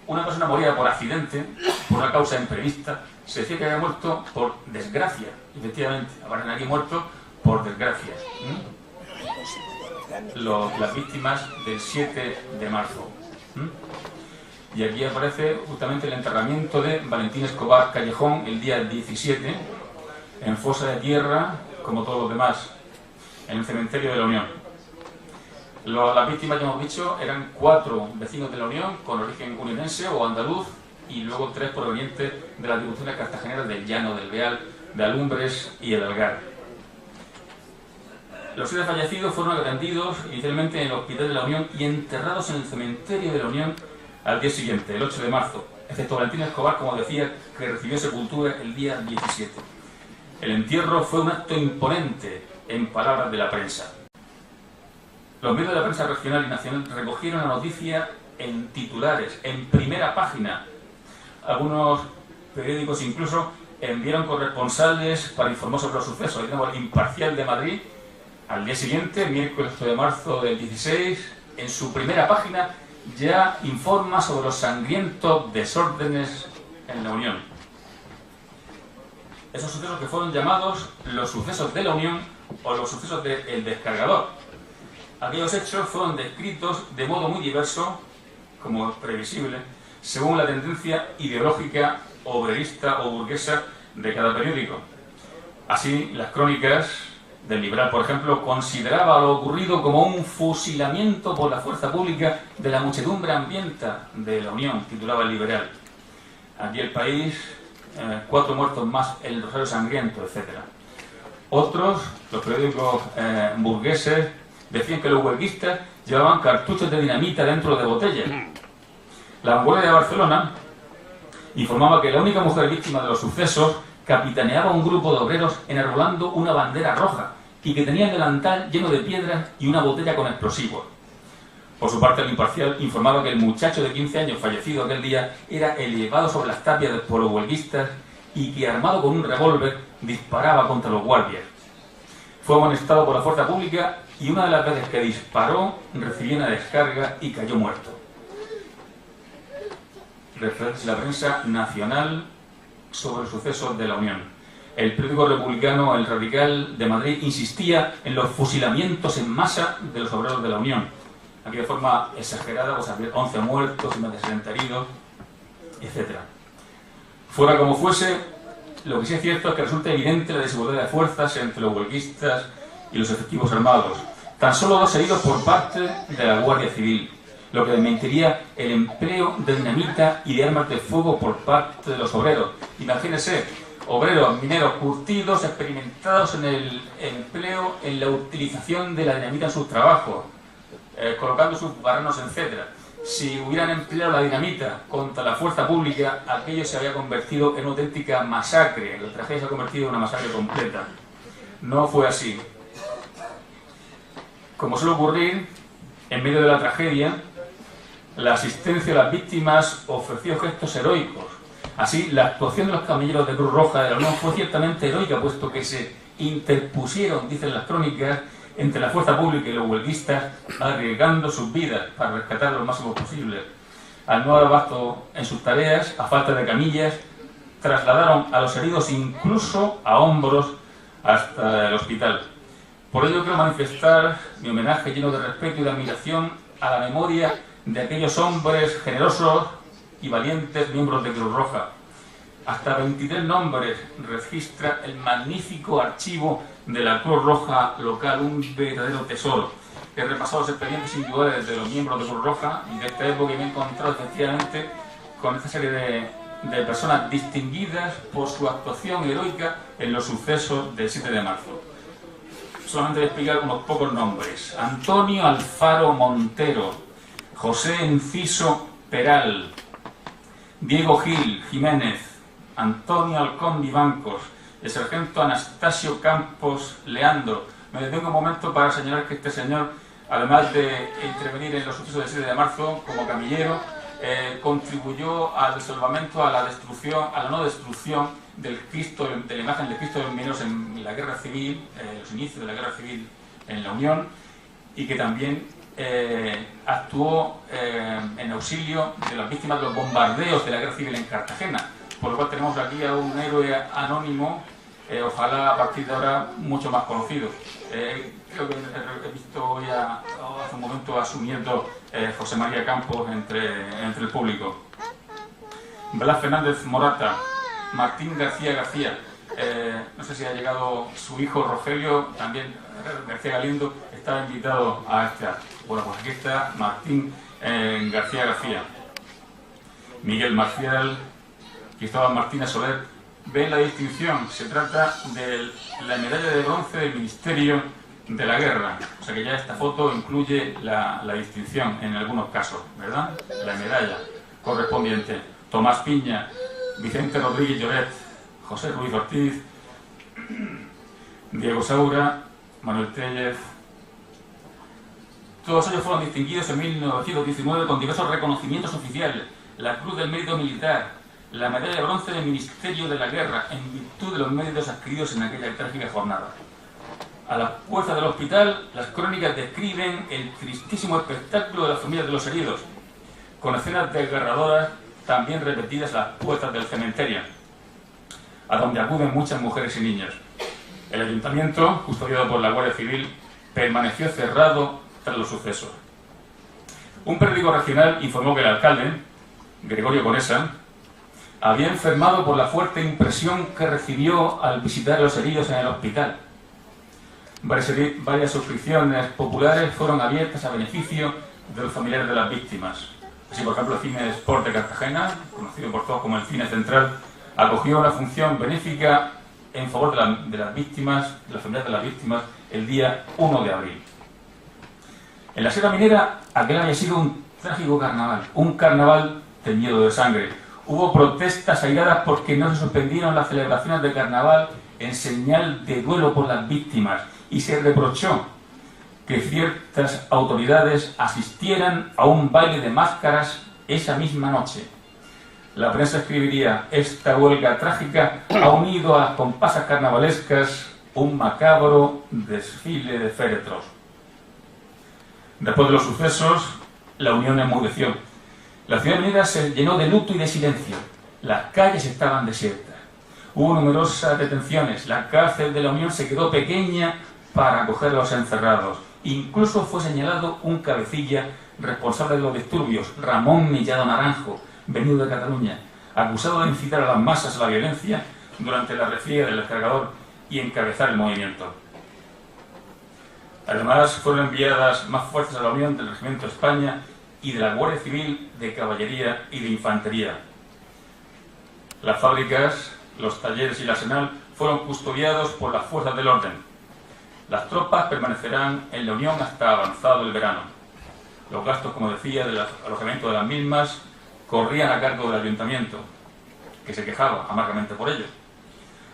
una persona moría por accidente, por una causa imprevista, se decía que había muerto por desgracia. Efectivamente, aparecen aquí muertos por desgracia. Las víctimas del 7 de marzo. Y aquí aparece justamente el enterramiento de Valentín Escobar Callejón el día 17, en fosa de tierra, como todos los demás, en el cementerio de la Unión. Las víctimas, ya hemos dicho, eran 4 vecinos de la Unión con origen unidense o andaluz, y luego 3 provenientes de las atribuciones cartageneras del Llano, del Beal, de Alumbres y el Algar. Los 7 fallecidos fueron atendidos inicialmente en el Hospital de la Unión y enterrados en el cementerio de la Unión al día siguiente, el 8 de marzo, excepto Valentín Escobar, como decía, que recibió sepultura el día 17. El entierro fue un acto imponente, en palabras de la prensa. Los medios de la prensa regional y nacional recogieron la noticia en titulares, en primera página. Algunos periódicos incluso enviaron corresponsales para informar sobre los sucesos. Ahí tenemos el Imparcial de Madrid, al día siguiente, miércoles 8 de marzo del 16, en su primera página ya informa sobre los sangrientos desórdenes en la Unión. Esos sucesos que fueron llamados los sucesos de la Unión o los sucesos del descargador. Aquellos hechos fueron descritos de modo muy diverso, como es previsible, según la tendencia ideológica, obrerista o burguesa de cada periódico. Así, las crónicas del Liberal, por ejemplo, consideraba lo ocurrido como un fusilamiento por la fuerza pública de la muchedumbre hambrienta de la Unión, titulaba el Liberal. Aquí El País, 4 muertos más, el Rosario Sangriento, etc. Otros, los periódicos burgueses, decían que los huelguistas llevaban cartuchos de dinamita dentro de botellas. La Vanguardia de Barcelona informaba que la única mujer víctima de los sucesos capitaneaba un grupo de obreros enarbolando una bandera roja y que tenía el delantal lleno de piedras y una botella con explosivos. Por su parte, el Imparcial informaba que el muchacho de 15 años fallecido aquel día era elevado sobre las tapias por los huelguistas y que, armado con un revólver, disparaba contra los guardias. Fue amonestado por la fuerza pública y una de las veces que disparó recibió una descarga y cayó muerto. Referencia a la prensa nacional sobre los sucesos de la Unión. El periódico republicano El Radical de Madrid insistía en los fusilamientos en masa de los obreros de la Unión. Aquí de forma exagerada, pues había 11 muertos y más de 60 heridos, etc. Fuera como fuese, lo que sí es cierto es que resulta evidente la desigualdad de fuerzas entre los huelguistas y los efectivos armados. Tan solo 2 heridos por parte de la Guardia Civil, lo que desmentiría el empleo de dinamita y de armas de fuego por parte de los obreros. Imagínense, obreros mineros curtidos, experimentados en el empleo, en la utilización de la dinamita en sus trabajos, colocando sus barrenos, etc. Si hubieran empleado la dinamita contra la fuerza pública, aquello se había convertido en una auténtica masacre. La tragedia se ha convertido en una masacre completa. No fue así. Como suele ocurrir, en medio de la tragedia, la asistencia a las víctimas ofreció gestos heroicos. Así, la actuación de los camilleros de Cruz Roja de la Unión fue ciertamente heroica, puesto que se interpusieron, dicen las crónicas, entre la fuerza pública y los huelguistas, arriesgando sus vidas para rescatar lo máximo posible. Al no dar abasto en sus tareas, a falta de camillas, trasladaron a los heridos incluso a hombros hasta el hospital. Por ello quiero manifestar mi homenaje lleno de respeto y de admiración a la memoria de aquellos hombres generosos y valientes miembros de Cruz Roja. Hasta 23 nombres registra el magnífico archivo de la Cruz Roja local, un verdadero tesoro. He repasado los expedientes individuales de los miembros de Cruz Roja y de esta época y me he encontrado efectivamente con esta serie de personas distinguidas por su actuación heroica en los sucesos del 7 de marzo. Solamente voy a explicar unos pocos nombres. Antonio Alfaro Montero, José Enciso Peral, Diego Gil Jiménez, Antonio Alcón Vivancos, el sargento Anastasio Campos Leandro. Me detengo un momento para señalar que este señor, además de intervenir en los sucesos del 7 de marzo como camillero, contribuyó al salvamento, a la destrucción, a la no destrucción del Cristo, de la imagen del Cristo de los Mineros en la Guerra Civil, los inicios de la Guerra Civil en la Unión, y que también actuó en auxilio de las víctimas de los bombardeos de la Guerra Civil en Cartagena, por lo cual tenemos aquí a un héroe anónimo, ojalá a partir de ahora mucho más conocido. Creo que he visto hoy hace un momento a su nieto José María Campos entre el público. Blas Fernández Morata, Martín García García, no sé si ha llegado su hijo Rogelio, también García Galindo, estaba invitado a este acto. Bueno, pues aquí está Martín García García. Miguel Marcial, Cristóbal Martínez Soler. Ven la distinción, se trata de la medalla de bronce del Ministerio de la Guerra. O sea que ya esta foto incluye la distinción en algunos casos, ¿verdad? La medalla correspondiente. Tomás Piña, Vicente Rodríguez Lloret, José Ruiz Ortiz, Diego Saura, Manuel Tellez. Todos ellos fueron distinguidos en 1919 con diversos reconocimientos oficiales: la Cruz del Mérito Militar, la medalla de bronce del Ministerio de la Guerra en virtud de los méritos adquiridos en aquella trágica jornada. A las puertas del hospital, las crónicas describen el tristísimo espectáculo de las familias de los heridos, con escenas desgarradoras también repetidas a las puertas del cementerio, a donde acuden muchas mujeres y niños. El ayuntamiento, custodiado por la Guardia Civil, permaneció cerrado tras los sucesos. Un periódico regional informó que el alcalde, Gregorio Conesa, había enfermado por la fuerte impresión que recibió al visitar a los heridos en el hospital. Varias suscripciones populares fueron abiertas a beneficio de los familiares de las víctimas. Así, por ejemplo, el Cine Sport de Cartagena, conocido por todos como el Cine Central, acogió una función benéfica en favor de las víctimas, de las familias de las víctimas, el día 1 de abril. En la Sierra Minera, aquel había sido un trágico carnaval, un carnaval teñido de sangre. Hubo protestas airadas porque no se suspendieron las celebraciones de carnaval en señal de duelo por las víctimas y se reprochó que ciertas autoridades asistieran a un baile de máscaras esa misma noche. La prensa escribiría: esta huelga trágica ha unido a las comparsas carnavalescas un macabro desfile de féretros. Después de los sucesos, la Unión enmudeció. La ciudad minera se llenó de luto y de silencio. Las calles estaban desiertas. Hubo numerosas detenciones. La cárcel de la Unión se quedó pequeña para acoger a los encerrados. Incluso fue señalado un cabecilla responsable de los disturbios, Ramón Mellado Naranjo, venido de Cataluña, acusado de incitar a las masas a la violencia durante la refriega del descargador y encabezar el movimiento. Además, fueron enviadas más fuerzas a la Unión del Regimiento España y de la Guardia Civil, de Caballería y de Infantería. Las fábricas, los talleres y el arsenal fueron custodiados por las fuerzas del orden. Las tropas permanecerán en la Unión hasta avanzado el verano. Los gastos, como decía, del alojamiento de las mismas corrían a cargo del ayuntamiento, que se quejaba amargamente por ello.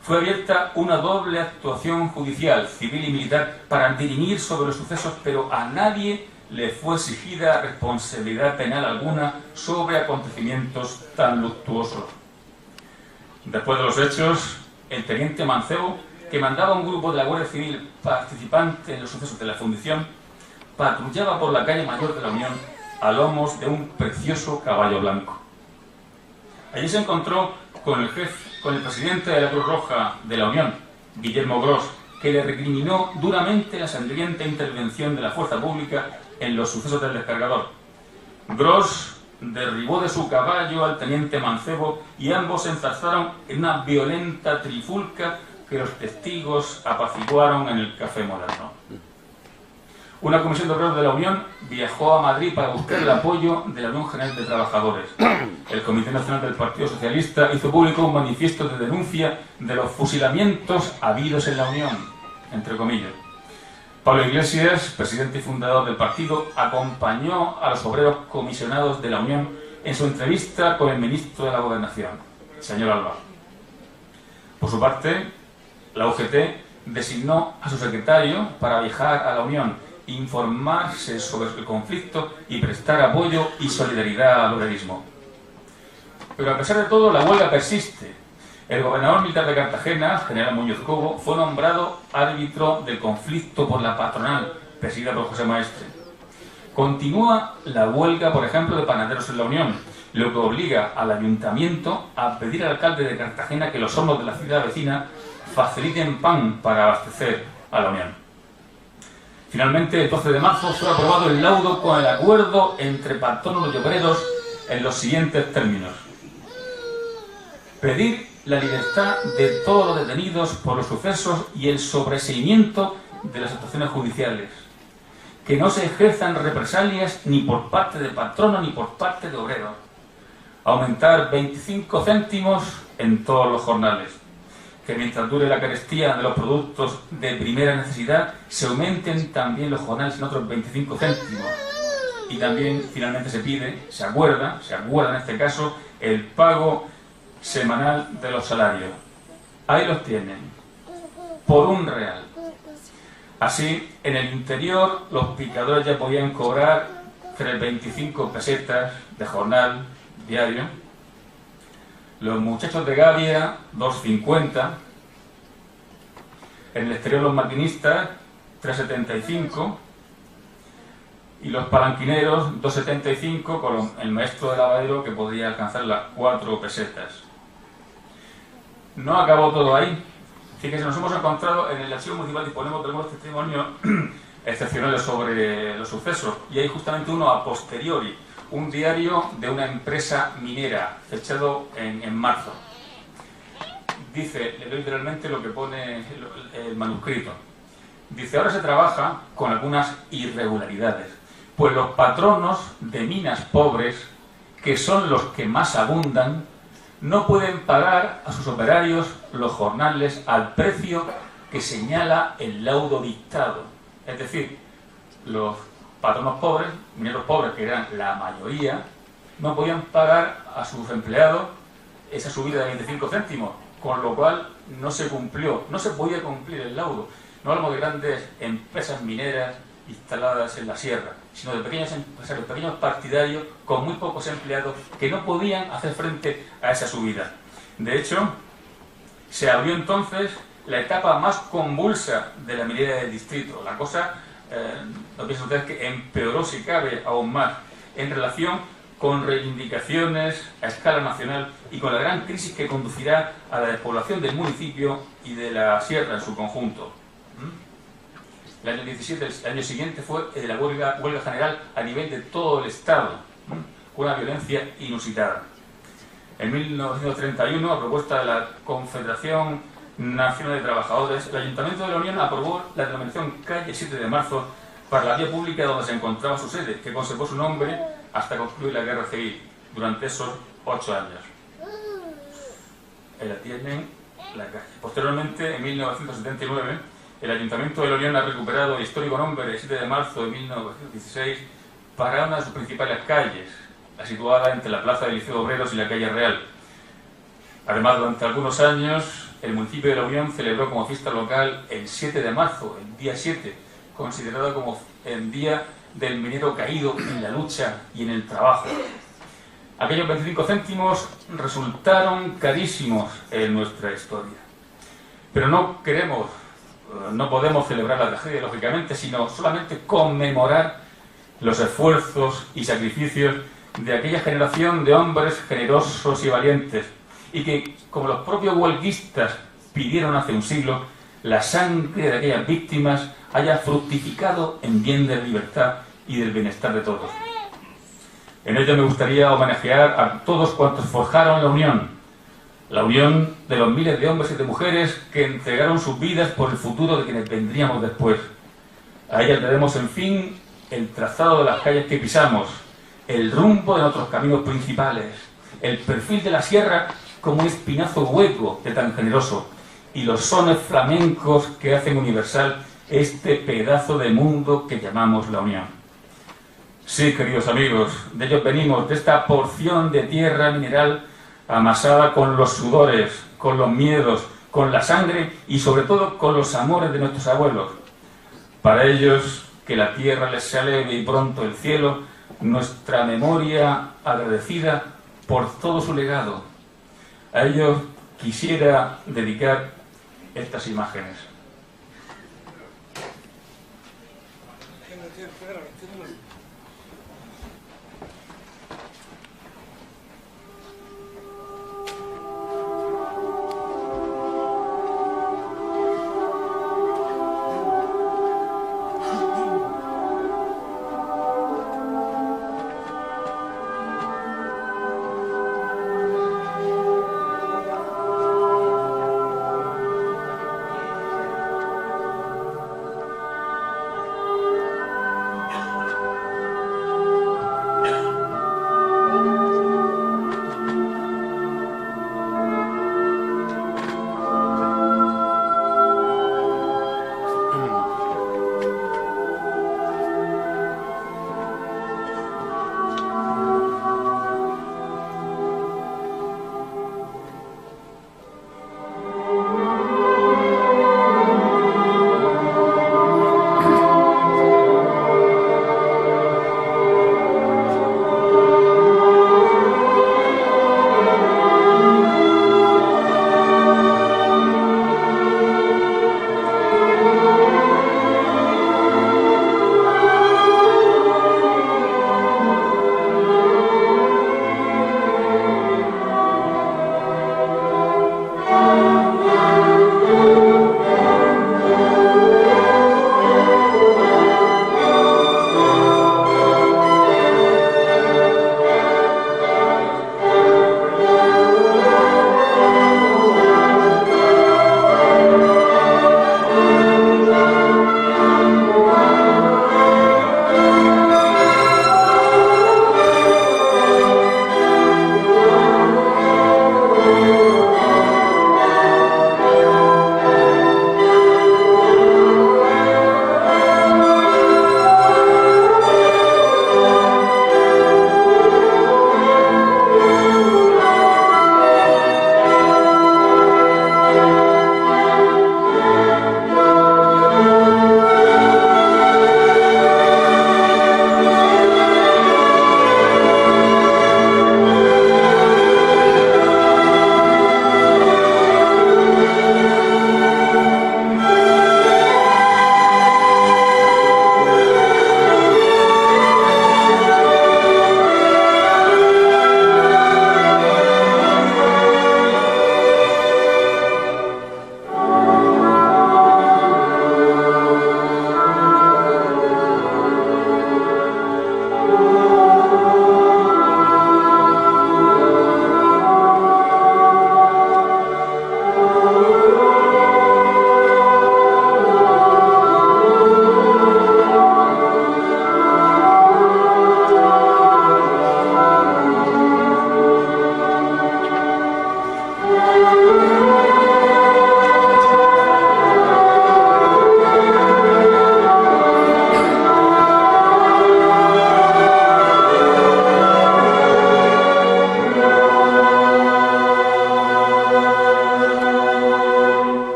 Fue abierta una doble actuación judicial, civil y militar, para dirimir sobre los sucesos, pero a nadie le fue exigida responsabilidad penal alguna sobre acontecimientos tan luctuosos. Después de los hechos, el teniente Mancebo, que mandaba un grupo de la Guardia Civil participante en los sucesos de la fundición, patrullaba por la calle Mayor de la Unión a lomos de un precioso caballo blanco. Allí se encontró con el presidente de la Cruz Roja de la Unión, Guillermo Gros, que le recriminó duramente la sangrienta intervención de la fuerza pública en los sucesos del descargador. Gros derribó de su caballo al teniente Mancebo y ambos se enzarzaron en una violenta trifulca que los testigos apaciguaron en el Café Moderno. Una comisión de obreros de la Unión viajó a Madrid para buscar el apoyo de la Unión General de Trabajadores. El Comité Nacional del Partido Socialista hizo público un manifiesto de denuncia de los fusilamientos habidos en la Unión, entre comillas. Pablo Iglesias, presidente y fundador del partido, acompañó a los obreros comisionados de la Unión en su entrevista con el ministro de la Gobernación, señor Alba. Por su parte, la UGT designó a su secretario para viajar a la Unión, informarse sobre el conflicto y prestar apoyo y solidaridad al obrerismo. Pero a pesar de todo, la huelga persiste. El gobernador militar de Cartagena, general Muñoz Cobo, fue nombrado árbitro del conflicto por la patronal, presidida por José Maestre. Continúa la huelga, por ejemplo, de panaderos en la Unión, lo que obliga al ayuntamiento a pedir al alcalde de Cartagena que los hornos de la ciudad vecina faciliten pan para abastecer a la Unión. Finalmente, el 12 de marzo fue aprobado el laudo con el acuerdo entre patronos y obreros en los siguientes términos: pedir la libertad de todos los detenidos por los sucesos y el sobreseimiento de las actuaciones judiciales, que no se ejerzan represalias ni por parte de patronos ni por parte de obreros, aumentar 25 céntimos en todos los jornales, que mientras dure la carestía de los productos de primera necesidad se aumenten también los jornales en otros 25 céntimos. Y también finalmente se acuerda en este caso, el pago semanal de los salarios. Ahí los tienen, por £1. Así, en el interior los picadores ya podían cobrar 25 pesetas de jornal diario. Los muchachos de Gavia, 2,50. En el exterior los maquinistas, 3,75. Y los palanquineros, 2,75, con el maestro de lavadero que podría alcanzar las 4 pesetas. No acabó todo ahí. Fíjense, nos hemos encontrado en el archivo municipal, disponemos de algunos testimonios excepcionales sobre los sucesos, y hay justamente uno a posteriori, un diario de una empresa minera, fechado en marzo. Dice, le doy literalmente lo que pone el manuscrito. Dice, ahora se trabaja con algunas irregularidades, pues los patronos de minas pobres, que son los que más abundan, no pueden pagar a sus operarios los jornales al precio que señala el laudo dictado. Es decir, los patronos pobres, mineros pobres, que eran la mayoría, no podían pagar a sus empleados esa subida de 25 céntimos, con lo cual no se cumplió, no se podía cumplir el laudo. No hablamos de grandes empresas mineras instaladas en la sierra, sino de pequeños empresarios, pequeños partidarios con muy pocos empleados que no podían hacer frente a esa subida. De hecho, se abrió entonces la etapa más convulsa de la minería del distrito. La cosa, no piensen ustedes que empeoró, si cabe, aún más, en relación con reivindicaciones a escala nacional y con la gran crisis que conducirá a la despoblación del municipio y de la sierra en su conjunto. El año 17, el año siguiente, fue la huelga general a nivel de todo el Estado, con una violencia inusitada. En 1931, a propuesta de la Confederación Nacional de Trabajadores, el Ayuntamiento de la Unión aprobó la denominación Calle 7 de Marzo para la vía pública donde se encontraba su sede, que conservó su nombre hasta concluir la Guerra Civil, durante esos 8 años. Ahí la tienen, la calle. Posteriormente, en 1979, el Ayuntamiento de la Unión ha recuperado el histórico nombre 7 de marzo de 1916 para una de sus principales calles, la situada entre la Plaza del Liceo de Obreros y la Calle Real. Además, durante algunos años, el municipio de la Unión celebró como fiesta local el 7 de marzo, el día 7, considerado como el día del minero caído en la lucha y en el trabajo. Aquellos 25 céntimos resultaron carísimos en nuestra historia. Pero no queremos, no podemos celebrar la tragedia, lógicamente, sino solamente conmemorar los esfuerzos y sacrificios de aquella generación de hombres generosos y valientes, y que, como los propios huelguistas pidieron hace un siglo, la sangre de aquellas víctimas haya fructificado en bien de la libertad y del bienestar de todos. En ello me gustaría homenajear a todos cuantos forjaron la unión de los miles de hombres y de mujeres que entregaron sus vidas por el futuro de quienes vendríamos después. A ellas debemos, en fin, el trazado de las calles que pisamos, el rumbo de nuestros caminos principales, el perfil de la sierra como un espinazo hueco de tan generoso, y los sones flamencos que hacen universal este pedazo de mundo que llamamos la Unión. Sí, queridos amigos, de ellos venimos, de esta porción de tierra mineral amasada con los sudores, con los miedos, con la sangre y sobre todo con los amores de nuestros abuelos. Para ellos, que la tierra les se aleve y pronto el cielo, nuestra memoria agradecida por todo su legado. A ellos quisiera dedicar estas imágenes.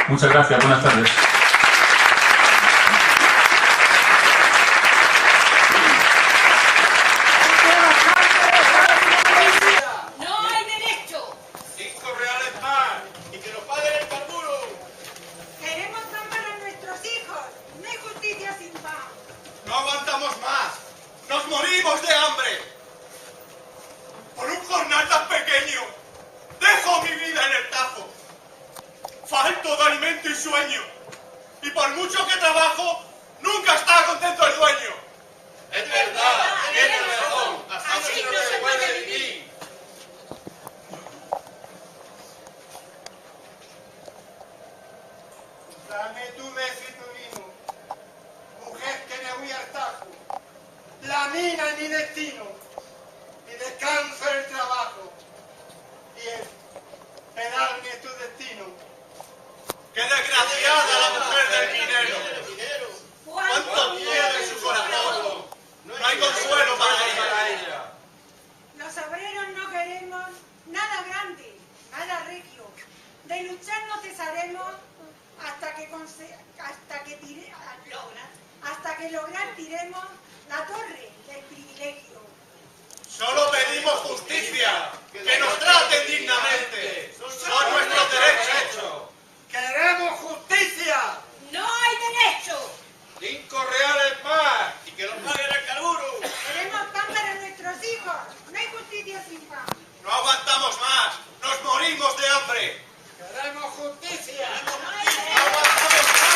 Muchas gracias, buenas tardes. ¡No hay derecho! 5 reales más y que nos paguen el carburo. Queremos pan para nuestros hijos. No hay justicia sin pan. No aguantamos más. Nos morimos de hambre. Por un jornal tan pequeño, dejo mi vida en el tajo. Falto de alimento y sueño. Y por mucho que trabajo, nunca está contento el dueño. Es verdad, tienes razón. Así no se puede vivir. Dame tu beso y tu vino, mujer que me voy al tajo, la mina es mi destino, mi descanso es el trabajo, y esperarme es tu destino. ¡Qué desgraciada la mujer del minero! ¡Cuánto miedo en su corazón! No hay consuelo para ella. Los obreros no queremos nada grande, nada regio. De luchar no cesaremos hasta que lograr tiremos la torre del privilegio. Solo pedimos justicia, que nos traten dignamente. Son nuestros derechos. ¡Queremos justicia! ¡No hay derecho! 5 reales más y que nos paguen el carburo. Queremos pan para nuestros hijos. No hay justicia sin pan. No aguantamos más. Nos morimos de hambre. ¡Queremos justicia! No hay No derecho. aguantamos más.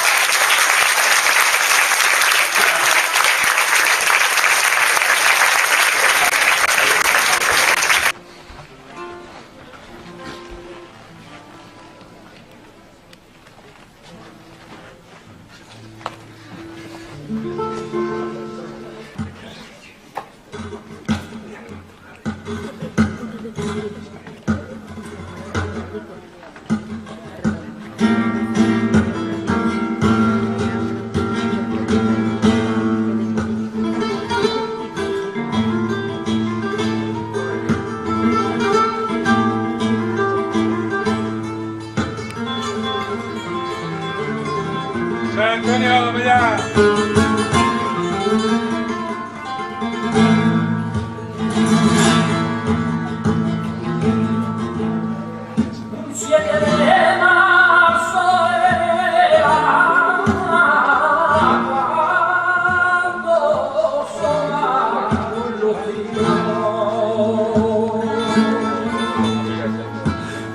San Antonio, allá.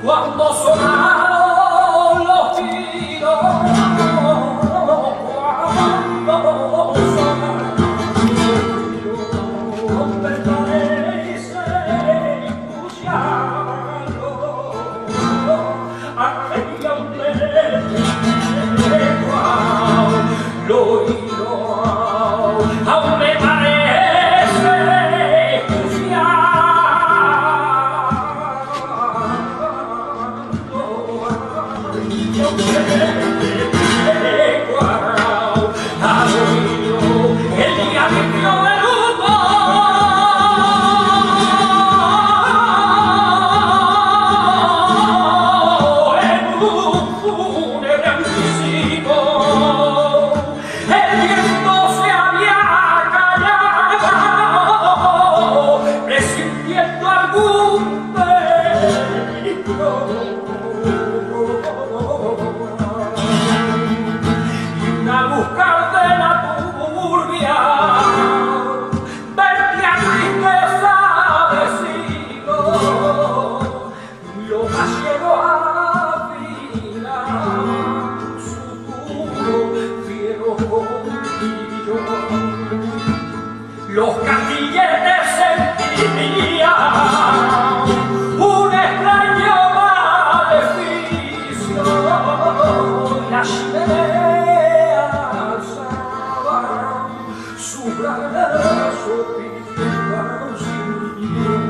Cuando sonaron los tiros, cuando sonaron los tiros, permanece escuchando aquella lo oído, aún me parece los castilletes sentirían un extraño maleficio y las chimeneas alzaban su brazo pidiendo auxilio.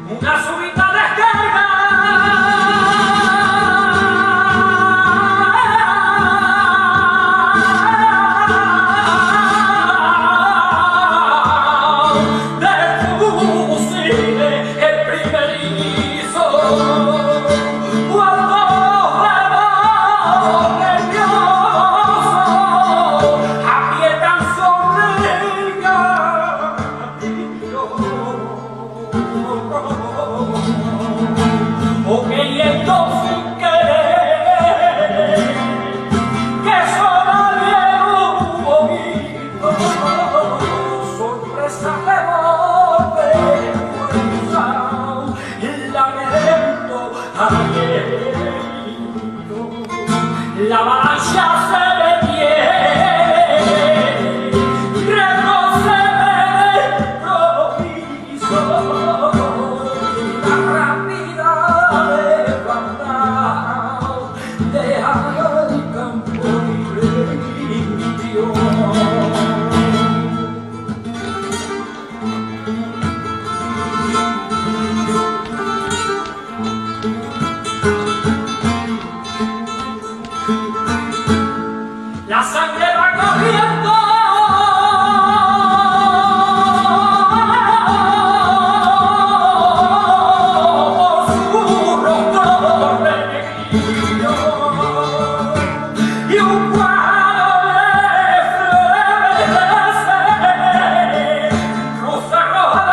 Una súbita descarga La avalancha se detiene, retrocede de improviso, la rápida desbandada deja el campo limpio. La sangre va corriendo por su rostro renegrido y un cuadro de flores rosa roja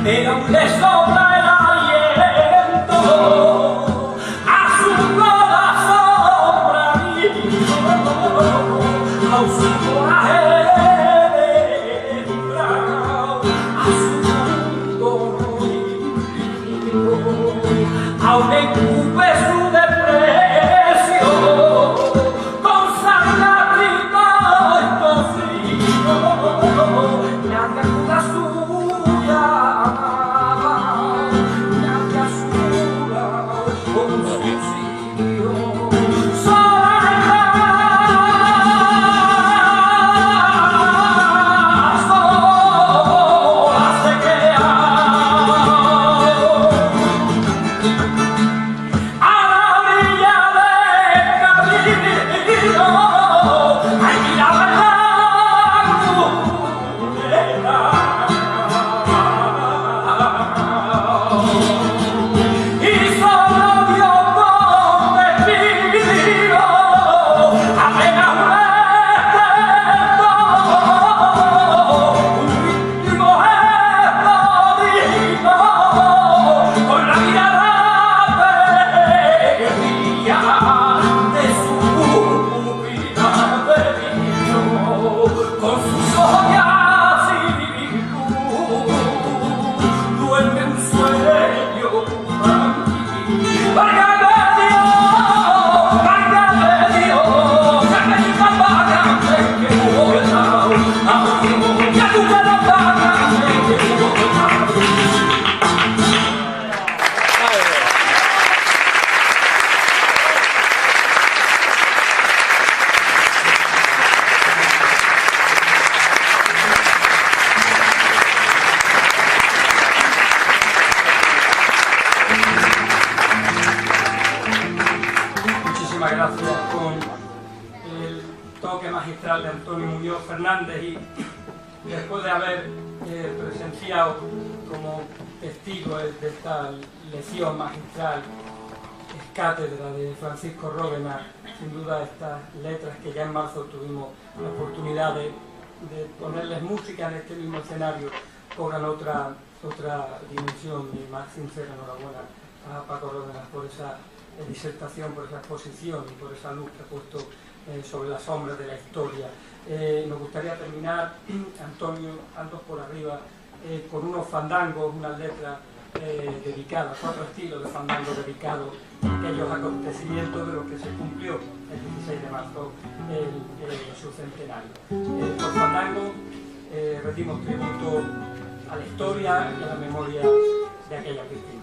de era un desorden. Aunque cupe su desprecio con sarcástico imposible, nadie acuda suya, nadie asura con subsidio. Gracias con el toque magistral de Antonio Muñoz Fernández y después de haber presenciado como testigo de esta lección magistral, cátedra de Francisco Robenar, sin duda estas letras que ya en marzo tuvimos la oportunidad de ponerles música en este mismo escenario, cobran otra dimensión. Mi más sincera enhorabuena a Paco Robenar por esa disertación, por esa exposición y por esa luz que ha puesto sobre las sombras de la historia. Nos gustaría terminar, Antonio, ando por arriba, con unos fandangos, unas letras dedicadas, 4 estilos de fandango dedicados a aquellos acontecimientos de los que se cumplió el 16 de marzo su centenario. Por fandango rendimos tributo a la historia y a la memoria de aquellas víctimas.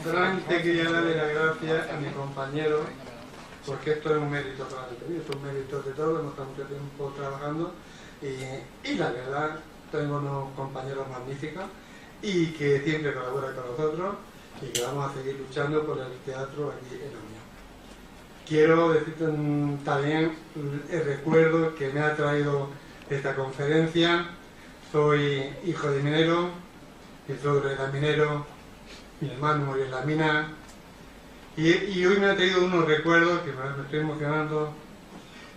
Solamente quería darle las gracias a mi compañero, porque esto es un mérito para mí, esto es un mérito de todos, hemos estado mucho tiempo trabajando y la verdad tengo unos compañeros magníficos y que siempre colaboran con nosotros y que vamos a seguir luchando por el teatro aquí en la Unión. Quiero decirte también el recuerdo que me ha traído esta conferencia. Soy hijo de minero, mi suegro era minero, mi hermano murió en la mina, y hoy me ha traído unos recuerdos que me estoy emocionando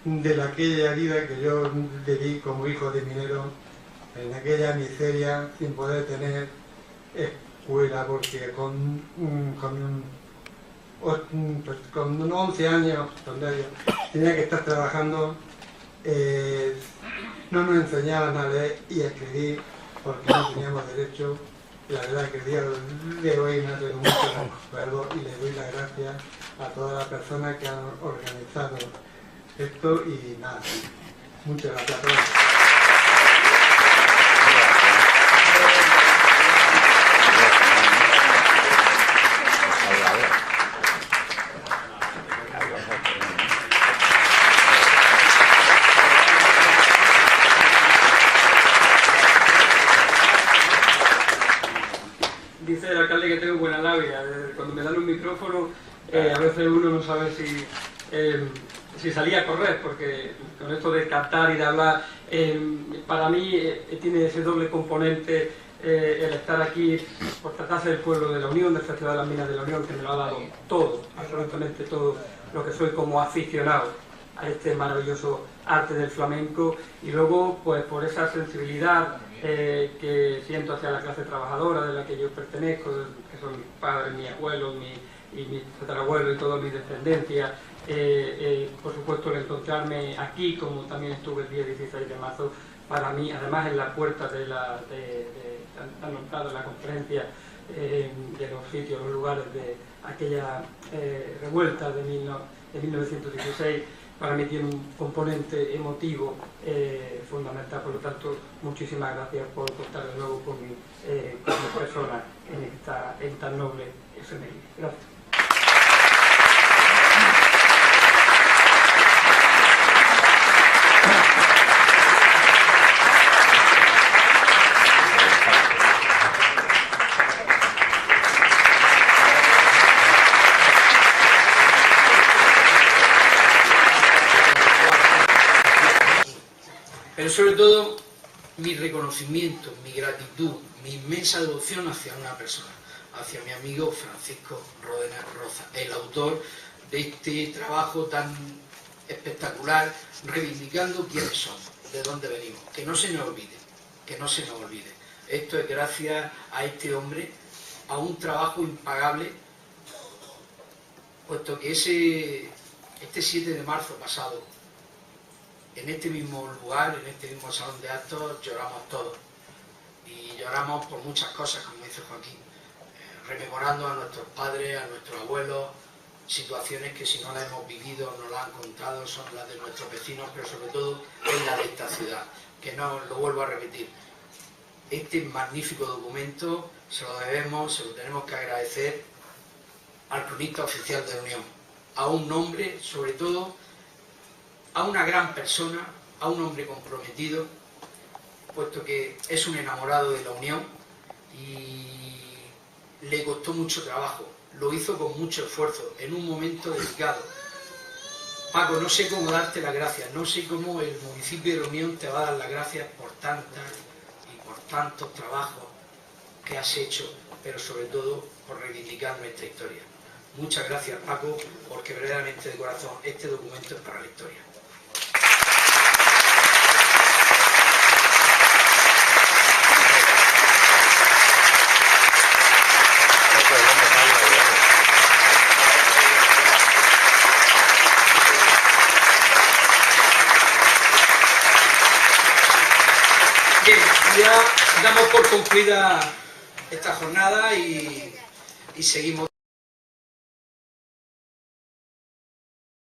de aquella vida que yo viví como hijo de minero, en aquella miseria, sin poder tener escuela, porque con 11 años, cuando yo tenía que estar trabajando, no nos enseñaban a leer y a escribir porque no teníamos derecho. La verdad que el día de hoy me ha traído mucho recuerdo y le doy las gracias a todas las personas que han organizado esto y nada, muchas gracias a todos. Dice el alcalde que tengo buena labia. Cuando me dan un micrófono, a veces uno no sabe si salía a correr, porque con esto de cantar y de hablar, para mí tiene ese doble componente el estar aquí por tratarse del pueblo de la Unión, del Festival de las Minas de la Unión, que me lo ha dado todo, absolutamente todo lo que soy como aficionado a este maravilloso arte del flamenco, y luego pues por esa sensibilidad que siento hacia la clase trabajadora de la que yo pertenezco, que son mis padres, mis abuelos, y mis tatarabuelos y toda mi descendencia. Por supuesto, el encontrarme aquí, como también estuve el día 16 de marzo, para mí, además en la puerta de tan nombrada de la conferencia, de los sitios, los lugares de aquella revuelta de 1916, para mí tiene un componente emotivo fundamental. Por lo tanto, muchísimas gracias por contar de nuevo con mi persona en tan noble efeméride. Gracias. Pero sobre todo mi reconocimiento, mi gratitud, mi inmensa devoción hacia una persona, hacia mi amigo Francisco Ródenas Roza, el autor de este trabajo tan espectacular, reivindicando quiénes somos, de dónde venimos, que no se nos olvide, que no se nos olvide. Esto es gracias a este hombre, a un trabajo impagable, puesto que este 7 de marzo pasado, en este mismo lugar, en este mismo salón de actos, lloramos todos. Y lloramos por muchas cosas, como dice Joaquín, rememorando a nuestros padres, a nuestros abuelos, situaciones que si no las hemos vivido, no las han contado, son las de nuestros vecinos, pero sobre todo es la de esta ciudad, que no lo vuelvo a repetir. Este magnífico documento se lo debemos, se lo tenemos que agradecer al cronista oficial de la Unión, a un hombre, sobre todo, a una gran persona, a un hombre comprometido, puesto que es un enamorado de la Unión y le costó mucho trabajo, lo hizo con mucho esfuerzo, en un momento delicado. Paco, no sé cómo darte las gracias, no sé cómo el municipio de la Unión te va a dar las gracias por tantas y por tantos trabajos que has hecho, pero sobre todo por reivindicar nuestra historia. Muchas gracias, Paco, porque verdaderamente de corazón este documento es para la historia. Bien, ya damos por concluida esta jornada y seguimos.